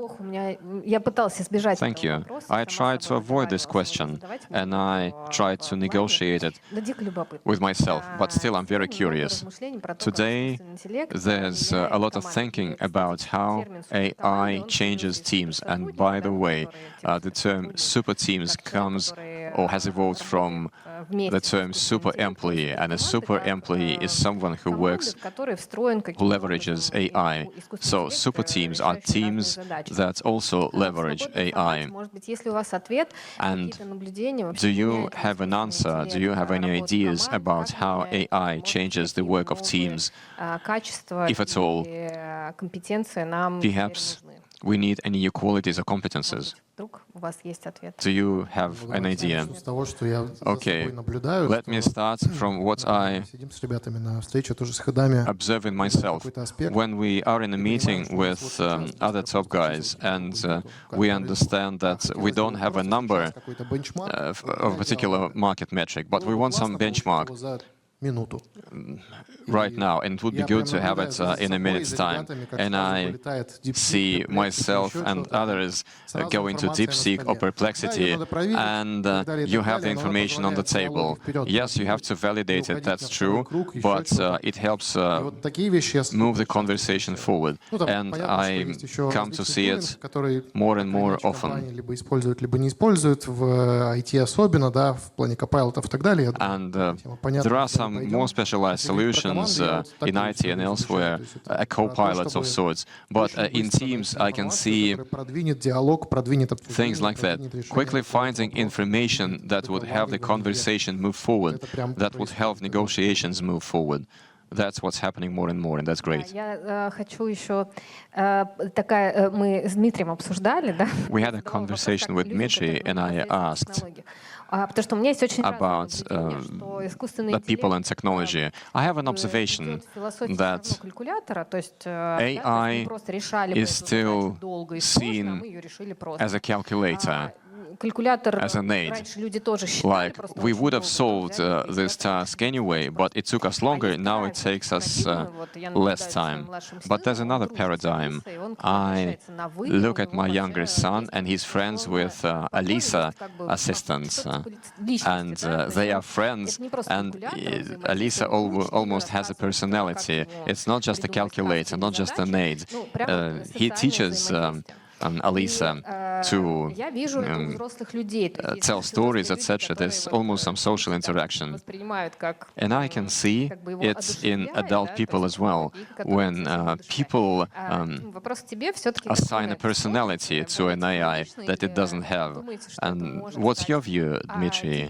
попыталась избежать
Thank
этого
you.
вопроса.
I
сама
tried to
собой
avoid this
разговаривала с
question,
преподавателем
and I
в
tried to
плане,
negotiate it
но дико любопытно.
with myself, but still I'm very
Сегодня много
curious.
размышлений про то, как
Today,
искусственный интеллект
there's a
меняет
lot of
команды.
thinking
И, кстати,
about how
термин суперкоманды,
AI
он
changes
появился из
teams. And
суперсотрудника,
by
да,
the way,
который
the term
сотрудник,
super teams
как человек,
comes
который
or has evolved from
работает
the
вместе с
term
искусственным
super
интеллектом,
employee. And a
команды,
super
как
employee is someone who
команды,
works,
в которые встроен
who
каким-то
leverages
образом
AI.
искусственный
So super
интеллект,
teams are
решающий разные
teams
задачи.
that also
В
leverage
свободном формате,
AI.
может быть, если у вас ответ,
And
какие-то наблюдения,
do
вообще
you
меняет ли
have an answer? Do you have any
работу
ideas
команд,
about
как
how
меняет,
AI
может быть,
changes the
какие
work of
новые
teams?
качества
If at all,
или компетенции нам теперь
perhaps
нужны?
we need any new qualities or
Может
competences.
быть, вдруг у вас есть ответ?
Do you have an
Давайте
idea?
начну с того, что я за
Okay,
собой наблюдаю.
let me start from what I
Сидим с ребятами на встрече, тоже с ходами.
observe in myself. When we are in a meeting with other top guys and we understand that we don't have a number of a particular market metric, but we want some benchmark
минуту.
right now, and it would be good to have it in a minute's time. And I see myself and others go into DeepSeek or Perplexity, and you have the information on the table. Yes, you have to validate it, that's true, but it helps move the conversation forward. And I come to see it more and more often.
Либо используют, либо не используют в IT особенно, да, в плане копайлотов и так далее.
And there are some more specialized solutions in IT and elsewhere, co-pilots of sorts. But in Teams, I can see things like that. Quickly finding information that would help the conversation move forward, that would help negotiations move forward. That's what's happening more and more, and that's great.
Я хочу еще мы с Дмитрием обсуждали, да?
We had a conversation with Dmitry, and I asked
Потому что у меня есть очень
about
искусственный
the people and technology. I have an observation that AI is still seen as a calculator, as an aid. Like, we would have solved this task anyway, but it took us longer. Now it takes us less time. But there's another paradigm. I look at my younger son, and he's friends with Alisa assistants, and they are friends, and Alisa almost has a personality. It's not just a calculator, not just an aid. He teaches Alisa to tell stories, etc. There's almost some social interaction. And I can see it in adult people as well, when people assign a personality to an AI that it doesn't have. And what's your view, Dmitry?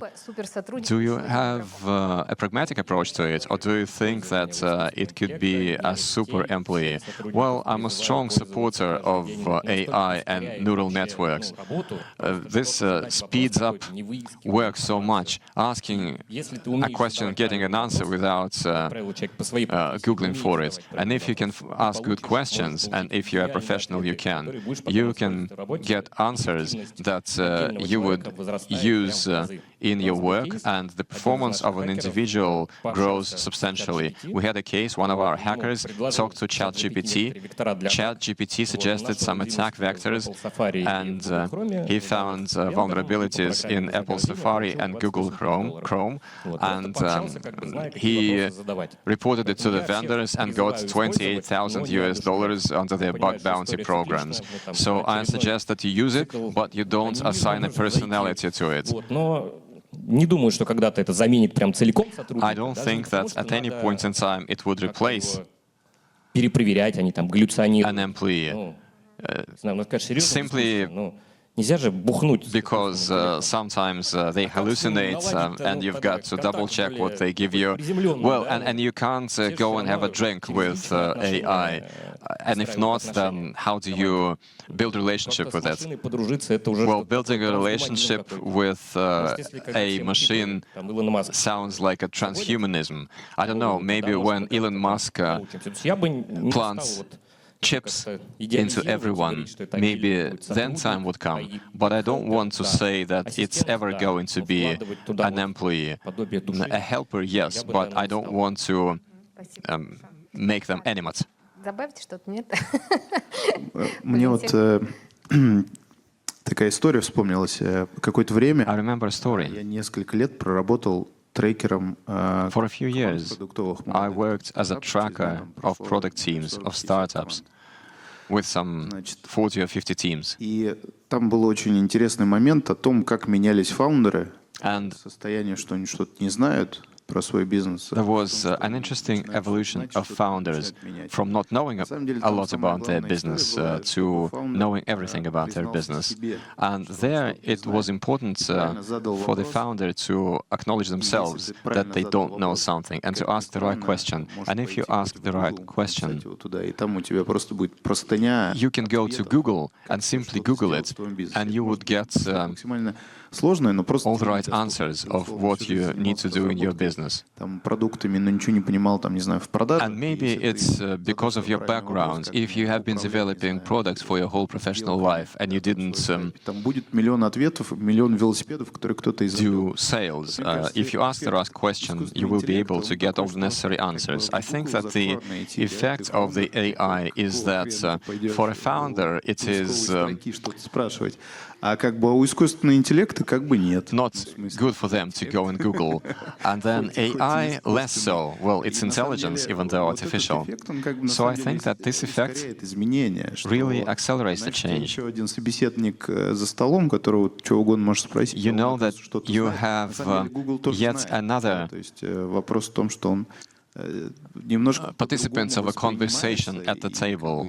Do you have a pragmatic approach to it, or do you think that it could be a super employee? Well, I'm a strong supporter of AI and neural networks. This speeds up work so much. Asking a question, getting an answer without Googling for it. And if you can ask good questions, and if you're a professional, you can get answers that you would use in your work, and the performance of an individual grows substantially. We had a case, one of our hackers talked to ChatGPT. ChatGPT suggested some attack vectors, and he found vulnerabilities in Apple Safari and Google Chrome, and he reported it to the vendors and got $28,000 under their bug bounty programs. So I suggest that you use it, but you don't assign a personality to it.
Не думаю, что когда-то это заменит прям целиком сотрудника.
I don't think that at any point in time it would replace
перепроверять, они там галлюционируют.
an employee.
Simply нельзя же бухнуть.
Because sometimes they hallucinate, and you've got to double check what they give you. Well, and you can't go and have a drink with AI. And if not, then how do you build a relationship with it? Well, building a relationship with a machine sounds like a transhumanism. I don't know, maybe when Elon Musk plants chips into everyone, maybe then time would come. But I don't want to say that it's ever going to be an employee. A helper, yes, but I don't want to make them animate.
Добавьте что-то, нет?
Мне вот Такая история вспомнилась. Какое-то время
I remember a story.
я несколько лет проработал трекером
For a few years,
продуктовых
I
молодых
worked as a
стартапов, то есть, да,
tracker
там,
of
прошло
product teams
40-50
of startups
команд.
with some
Значит,
40 or 50 teams.
И там был очень интересный момент о том, как менялись фаундеры
And
в состоянии, что они что-то не знают про свой бизнес.
there was an interesting evolution of founders from not knowing a lot about their business to knowing everything about their business. And there it was important for the founder to acknowledge themselves that they don't know something and to ask the right question. And if you ask the right question,
И там у тебя просто будет простыня.
you can go to Google and simply Google it, and you would get
Максимально сложное, но просто
all the right answers of what you need to do in your business.
Там продуктами, но ничего не понимал, там, не знаю, в продажах.
And maybe it's because of your background. If you have been developing products for your whole professional life and you didn't
Там будет миллион ответов, миллион велосипедов, которые кто-то изобрел.
do sales, if you ask the right question, you will be able to get all the necessary answers. I think that the effect of the AI is that for a founder it is
Что-то спрашивать. А как бы у искусственного интеллекта как бы нет.
not good for them to go and Google. And then AI, less so. Well, it's intelligence, even though artificial. So I think that this effect really accelerates the change.
Еще один собеседник за столом, которого что угодно можешь спросить.
You know that you have yet another
То есть вопрос в том, что он немножко
participants of a conversation at the table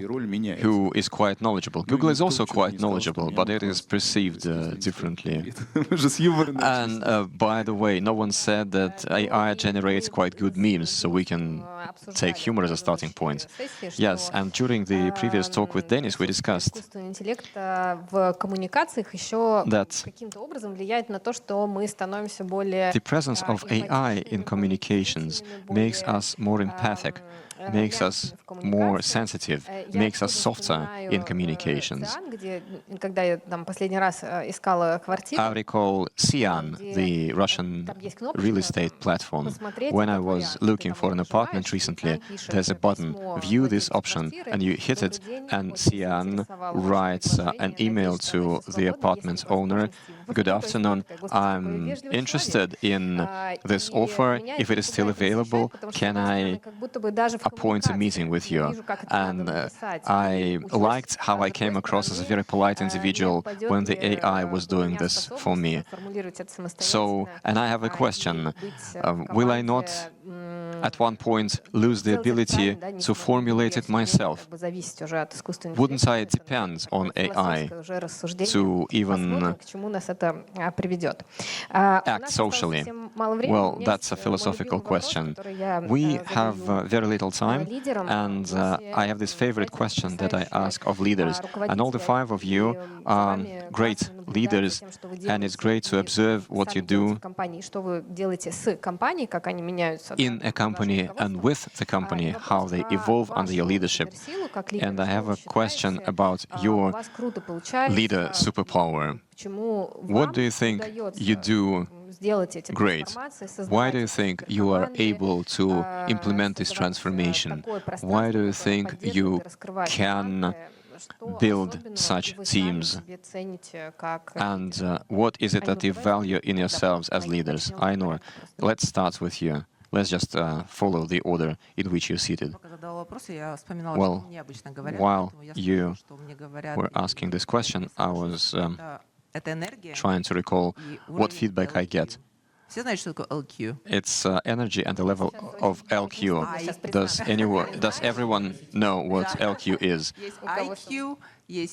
who is quite knowledgeable. Google is also quite knowledgeable, but it is perceived differently. And by the way, no one said that AI generates quite good memes, so we can take humor as a starting point. Yes, and during the previous talk with Dennis, we discussed
искусственный интеллект в коммуникациях еще
that
каким-то образом влияет на то, что мы становимся более
the presence of AI in communications makes us more empathic, makes us more sensitive, makes us softer in communications.
Когда я там последний раз искала квартиру,
I recall Cian, the Russian real estate platform. When I was looking for an apartment recently, there's a button, view this option, and you hit it, and Cian writes an email to the apartment owner. Good afternoon, I'm interested in this offer. If it is still available, can I appoint a meeting with you? And I liked how I came across as a very polite individual when the AI was doing this for me. So, and I have a question. Will I not at one point lose the ability to formulate it myself? Wouldn't I depend on AI to even act socially? Well, that's a philosophical question. We have very little time, and I have this favorite question that I ask of leaders. And all the five of you are great leaders, and it's great to observe what you do in a company and with the company, how they evolve under your leadership. And I have a question about your leader superpower. What do you think you do great? Why do you think you are able to implement this transformation? Why do you think you can build such teams? And what is it that you value in yourselves as leaders? Ainur, let's start with you. Let's just follow the order in which you're seated. Well, while you were asking this question, I was trying to recall what feedback I get. It's energy and the level of LQ. Does everyone know what LQ is?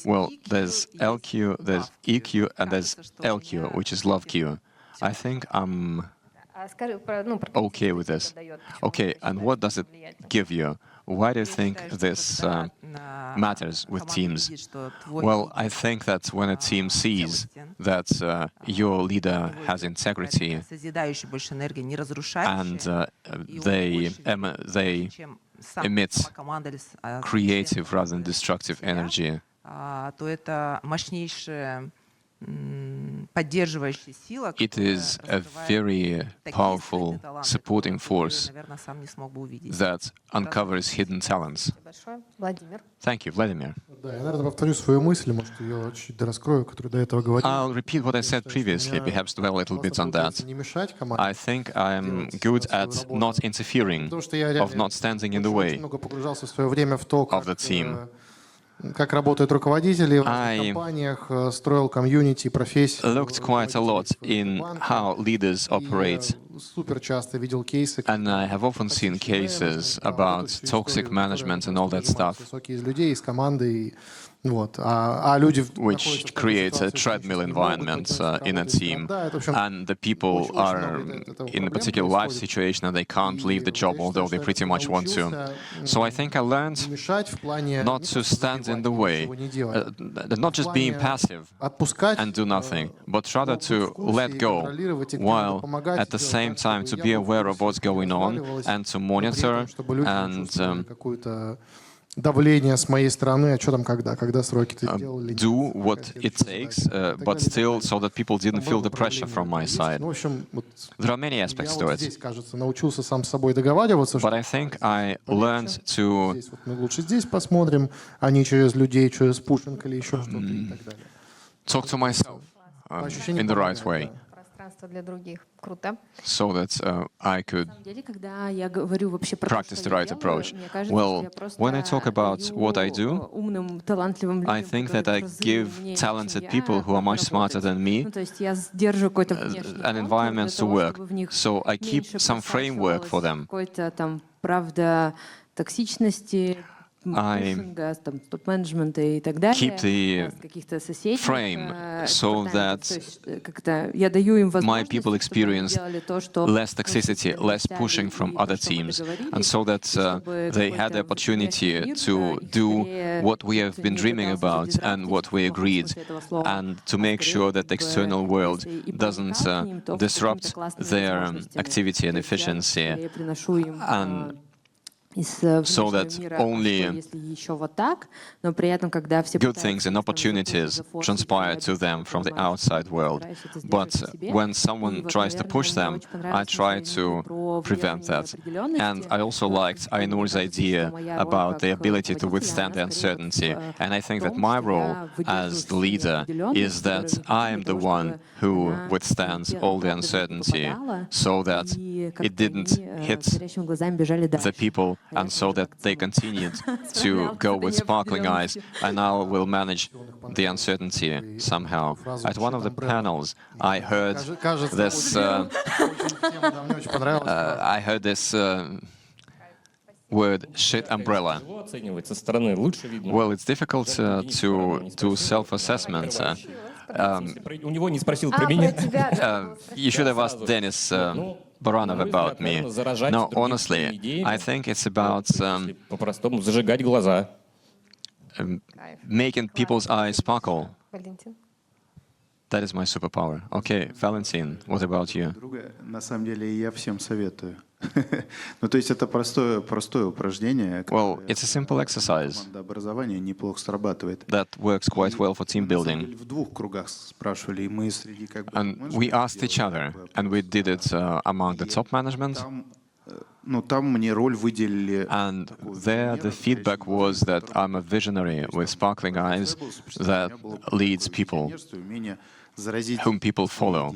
Well, there's LQ, there's EQ, and there's LQ, which is love Q. I think I'm okay with this. Okay, and what does it give you? Why do you think this matters with teams? Well, I think that when a team sees that your leader has integrity and they emit creative rather than destructive energy,
поддерживающая сила,
It is a very powerful supporting force
наверное, сам не смог бы увидеть.
that uncovers hidden talents.
Спасибо большое. Владимир.
Thank you, Vladimir.
Да, я, наверное, повторю свою мысль, может, ее чуть раскрою, которую до этого говорил.
I'll repeat what I said previously, perhaps dwell a little bit on that.
Не мешать команде.
I think I'm good at not interfering,
Потому что я
of not standing in the
очень
way
много погружался в свое время в то,
of the team.
как работают руководители в
I
разных компаниях, строил комьюнити, профессии.
Looked quite a lot in how leaders operate,
Супер часто видел кейсы,
and I have often seen cases about toxic management and all that stuff,
высокие из людей, из команды, вот. А люди
which creates a treadmill environment in a team, and the people are in a particular life situation and they can't leave the job, although they pretty much want to. So I think I learned not to stand in the way, not just being passive and do nothing, but rather to let go, while at the same time to be aware of what's going on and to monitor and
давление с моей стороны, а что там когда сроки-то сделали.
do what it takes, but still so that people didn't feel the pressure from my side.
В общем, вот
There are many aspects
я
to
вот
it,
здесь, кажется, научился сам с собой договариваться,
but I think I learned to
здесь вот мы лучше здесь посмотрим, а не через людей, через пушинг или еще что-то и так далее.
talk to myself in the right way,
Пространство для других. Круто.
so that I could
На самом деле, когда я говорю вообще про то,
practice
что
the
я
right
делаю,
approach.
мне кажется,
Well,
что я просто
when I talk about what I do,
даю умным, талантливым людям,
I think that
которые
I
просто
give
умнее,
talented
чем
people who are much smarter
работать.
than me
Ну, то есть я сдерживаю какой-то внешний
an
контур
environment
для
to
того,
work.
чтобы в них
So I keep
меньше
some framework for them.
какой-то там, правда, токсичности,
I
пушинга, там, топ-менеджмента и так далее,
keep the
каких-то соседей.
frame so that
как-то я даю им
my
возможность,
people
чтобы они
experience
делали то, что
less
мы
toxicity,
себе
less
мечтали
pushing from
и то,
other
что мы
teams,
договорились,
and so that
чтобы
they had the
какой-то
opportunity
внешний мир,
to
их
do
скорее
what we have
никто
been
не
dreaming
пытался
about
задизрактить
and what
в
we
плохом
agreed,
смысле этого слова,
and to
а
make
скорее,
sure that the
чтобы
external world
и
doesn't
помогал им то,
disrupt
какими-то классными
their
возможностями.
activity and
То есть я
efficiency,
скорее приношу им
and
из
so
внешнего
that
мира,
only
а что, если еще вот так, но при этом, когда все
good
пытаются
things and
их там
opportunities
зафорсить,
transpire
я
to them from the
понимаю,
outside
что
world.
стараюсь это
But
сдерживать в себе.
when
И
someone
вот,
tries to
наверное,
push
мне
them,
очень
I
понравилась
try
мысль
to
про
prevent
влияние
that.
неопределенности.
And I also liked
Мне
Ainur's
кажется, что
idea
моя роль
about the
как
ability to
руководителя,
withstand the
она скорее
uncertainty.
вот
And I
в
think that
том,
my
что
role
я
as
выдерживаю
the leader is
неопределенность,
that
которая
I am
внутри,
the
для того,
one
чтобы
who
она
withstands all the
правда в них не
uncertainty
попадала,
so that
и
it
как-то
didn't
они
hit
с горящими глазами бежали
the
дальше.
people,
А я
and so
тоже
that
как-то
they continued to go with sparkling eyes, and I will manage the uncertainty somehow. At one of the panels, I heard this. I heard this word "shit umbrella."
Его оценивать со стороны лучше видно.
Well, it's difficult to do self-assessment.
У него не спросил про
Про
меня.
тебя.
You should have asked Dennis Baranov about me. No, honestly, I think it's about
По-простому зажигать глаза.
making people's eyes sparkle.
Валентин.
That is my superpower. Okay, Valentin, what about you?
На самом деле я всем советую. Ну, то есть это простое упражнение.
Well, it's a simple exercise
Командообразование неплохо срабатывает.
that works quite well for team building.
В двух кругах спрашивали, и мы среди
And we asked each other, and we did it among the top management.
Там мне роль выделили.
And there the feedback was that I'm a visionary with sparkling eyes that leads people, whom people follow.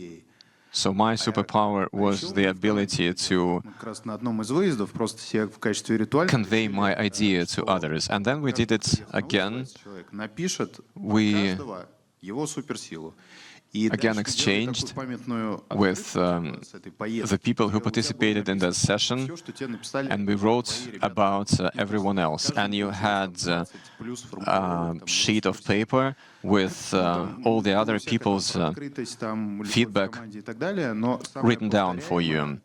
So my superpower was the ability to
Как раз на одном из выездов просто себе в качестве ритуала.
convey my idea to others. And then we did it again.
Человек напишет
We
каждого его суперсилу.
again exchanged with the people who participated in that session, and we wrote about everyone else. And you had a sheet of paper with all the other people's feedback written down for you.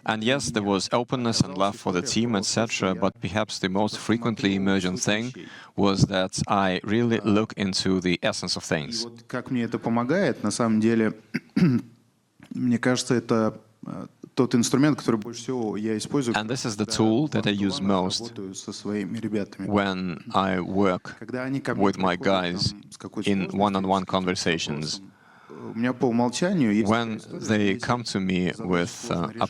And yes, there was openness and love for the team, etc. But perhaps the most frequently emergent thing was that I really look into the essence of things.
Как мне это помогает, на самом деле, мне кажется, это тот инструмент, который больше всего я использую.
And this is the tool that I use most
со своими ребятами.
when I work with my guys in one-on-one conversations.
у меня по умолчанию есть
When
такая история,
they
если
come to me
задача
with
сложно
a
решается, то она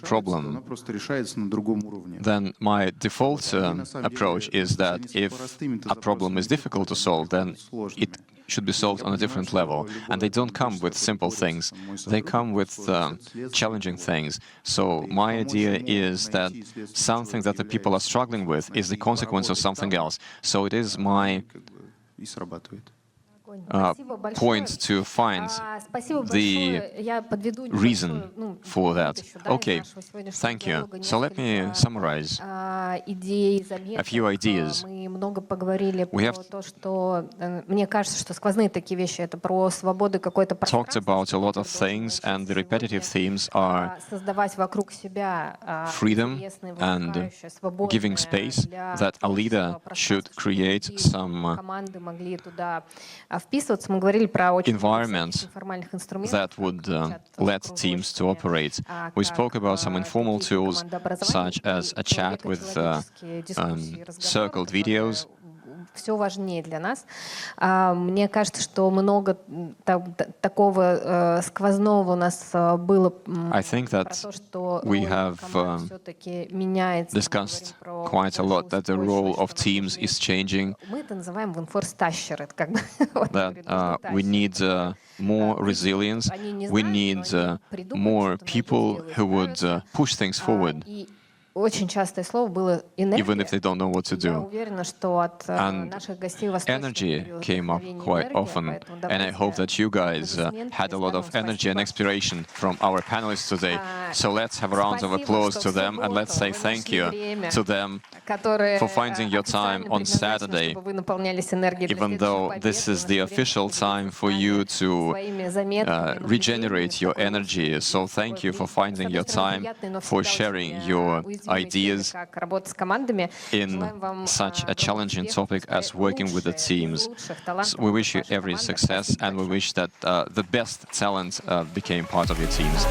problem,
просто решается на другом уровне.
then my default
Они на самом
approach
деле,
is that
если
if
простыми-то
a problem is
запросами
difficult to
приходят,
solve, then
приходят сложными.
it should be solved on a different level. And they don't come with simple things. They come with challenging things. So my idea is that something that the people are struggling with is the consequence of something else. So it is my
И срабатывает.
Спасибо большое.
point to find
Спасибо
the
большое. Я подведу
reason
небольшой,
for that.
еще, да, из
Okay,
нашего сегодняшнего
thank you.
диалога
So let me
несколько,
summarize
идей, заметок.
a few ideas.
Мы много поговорили
We
про
have
то, что мне кажется, что сквозные такие вещи это про свободу какой-то
talked
пространства,
about a
что
lot
мы
of
должны
things, and the
научиться
repetitive
сегодня,
themes are
создавать вокруг себя
freedom
интересные,
and
вовлекающие, свободные
giving space,
для
that a leader
творческого
should
пространства, чтобы
create
люди,
some
команды могли туда вписываться. Мы говорили про очень много
environment
всяких неформальных инструментов,
that would let teams to operate. We spoke about some informal tools, such as a chat with circled videos.
Все важнее для нас. Мне кажется, что много такого сквозного у нас было
I think
про
that
то, что
we
роль
have
команд все-таки меняется. Мы
discussed
говорим про
quite a lot
большую
that the role
устойчивость,
of
что
teams
нужны-
is changing,
Мы это называем в инфорстащеры. Как бы, вот,
that
говорит, нужны
we need
тащеры,
more
которые,
resilience,
они не
we
знают,
need
но они придумают,
more
что-то найдут,
people
сделают,
who would
справятся.
push things forward,
И очень частое слово было энергия.
even if they don't know what to
Я
do.
уверена, что от
And
наших гостей восточных
energy
появилось
came up
вдохновение,
quite
энергия,
often,
поэтому
and I hope
давайте
that you guys
аплодисменты
had a lot of
скажем
energy and
спасибо.
inspiration from our panelists today. So let's have a round of
Спасибо,
applause
что
to
в
them, and let's say
субботу вы
thank
нашли
you
время,
to them
которое
for finding your time
официально
on
предназначено,
Saturday,
чтобы вы наполнялись энергией для
even
следующих
though
побед.
this
Вы
is the
нашли время
official
поделиться
time
с
for
нами
you to
своими заметками,
regenerate your
наблюдениями,
energy. So thank you for
С
finding
одной
your
стороны,
time,
приятные, но
for
всегда
sharing
очень,
your
уязвимые темы,
ideas
как работа с командами.
in
Желаем вам
such a
огромных
challenging
успехов,
topic as
пускай
working with the
лучшие из
teams.
лучших
So
талантов
we
будут
wish you
ваша
every
команда.
success,
Спасибо
and we
большое.
wish that the best talent became part of your teams.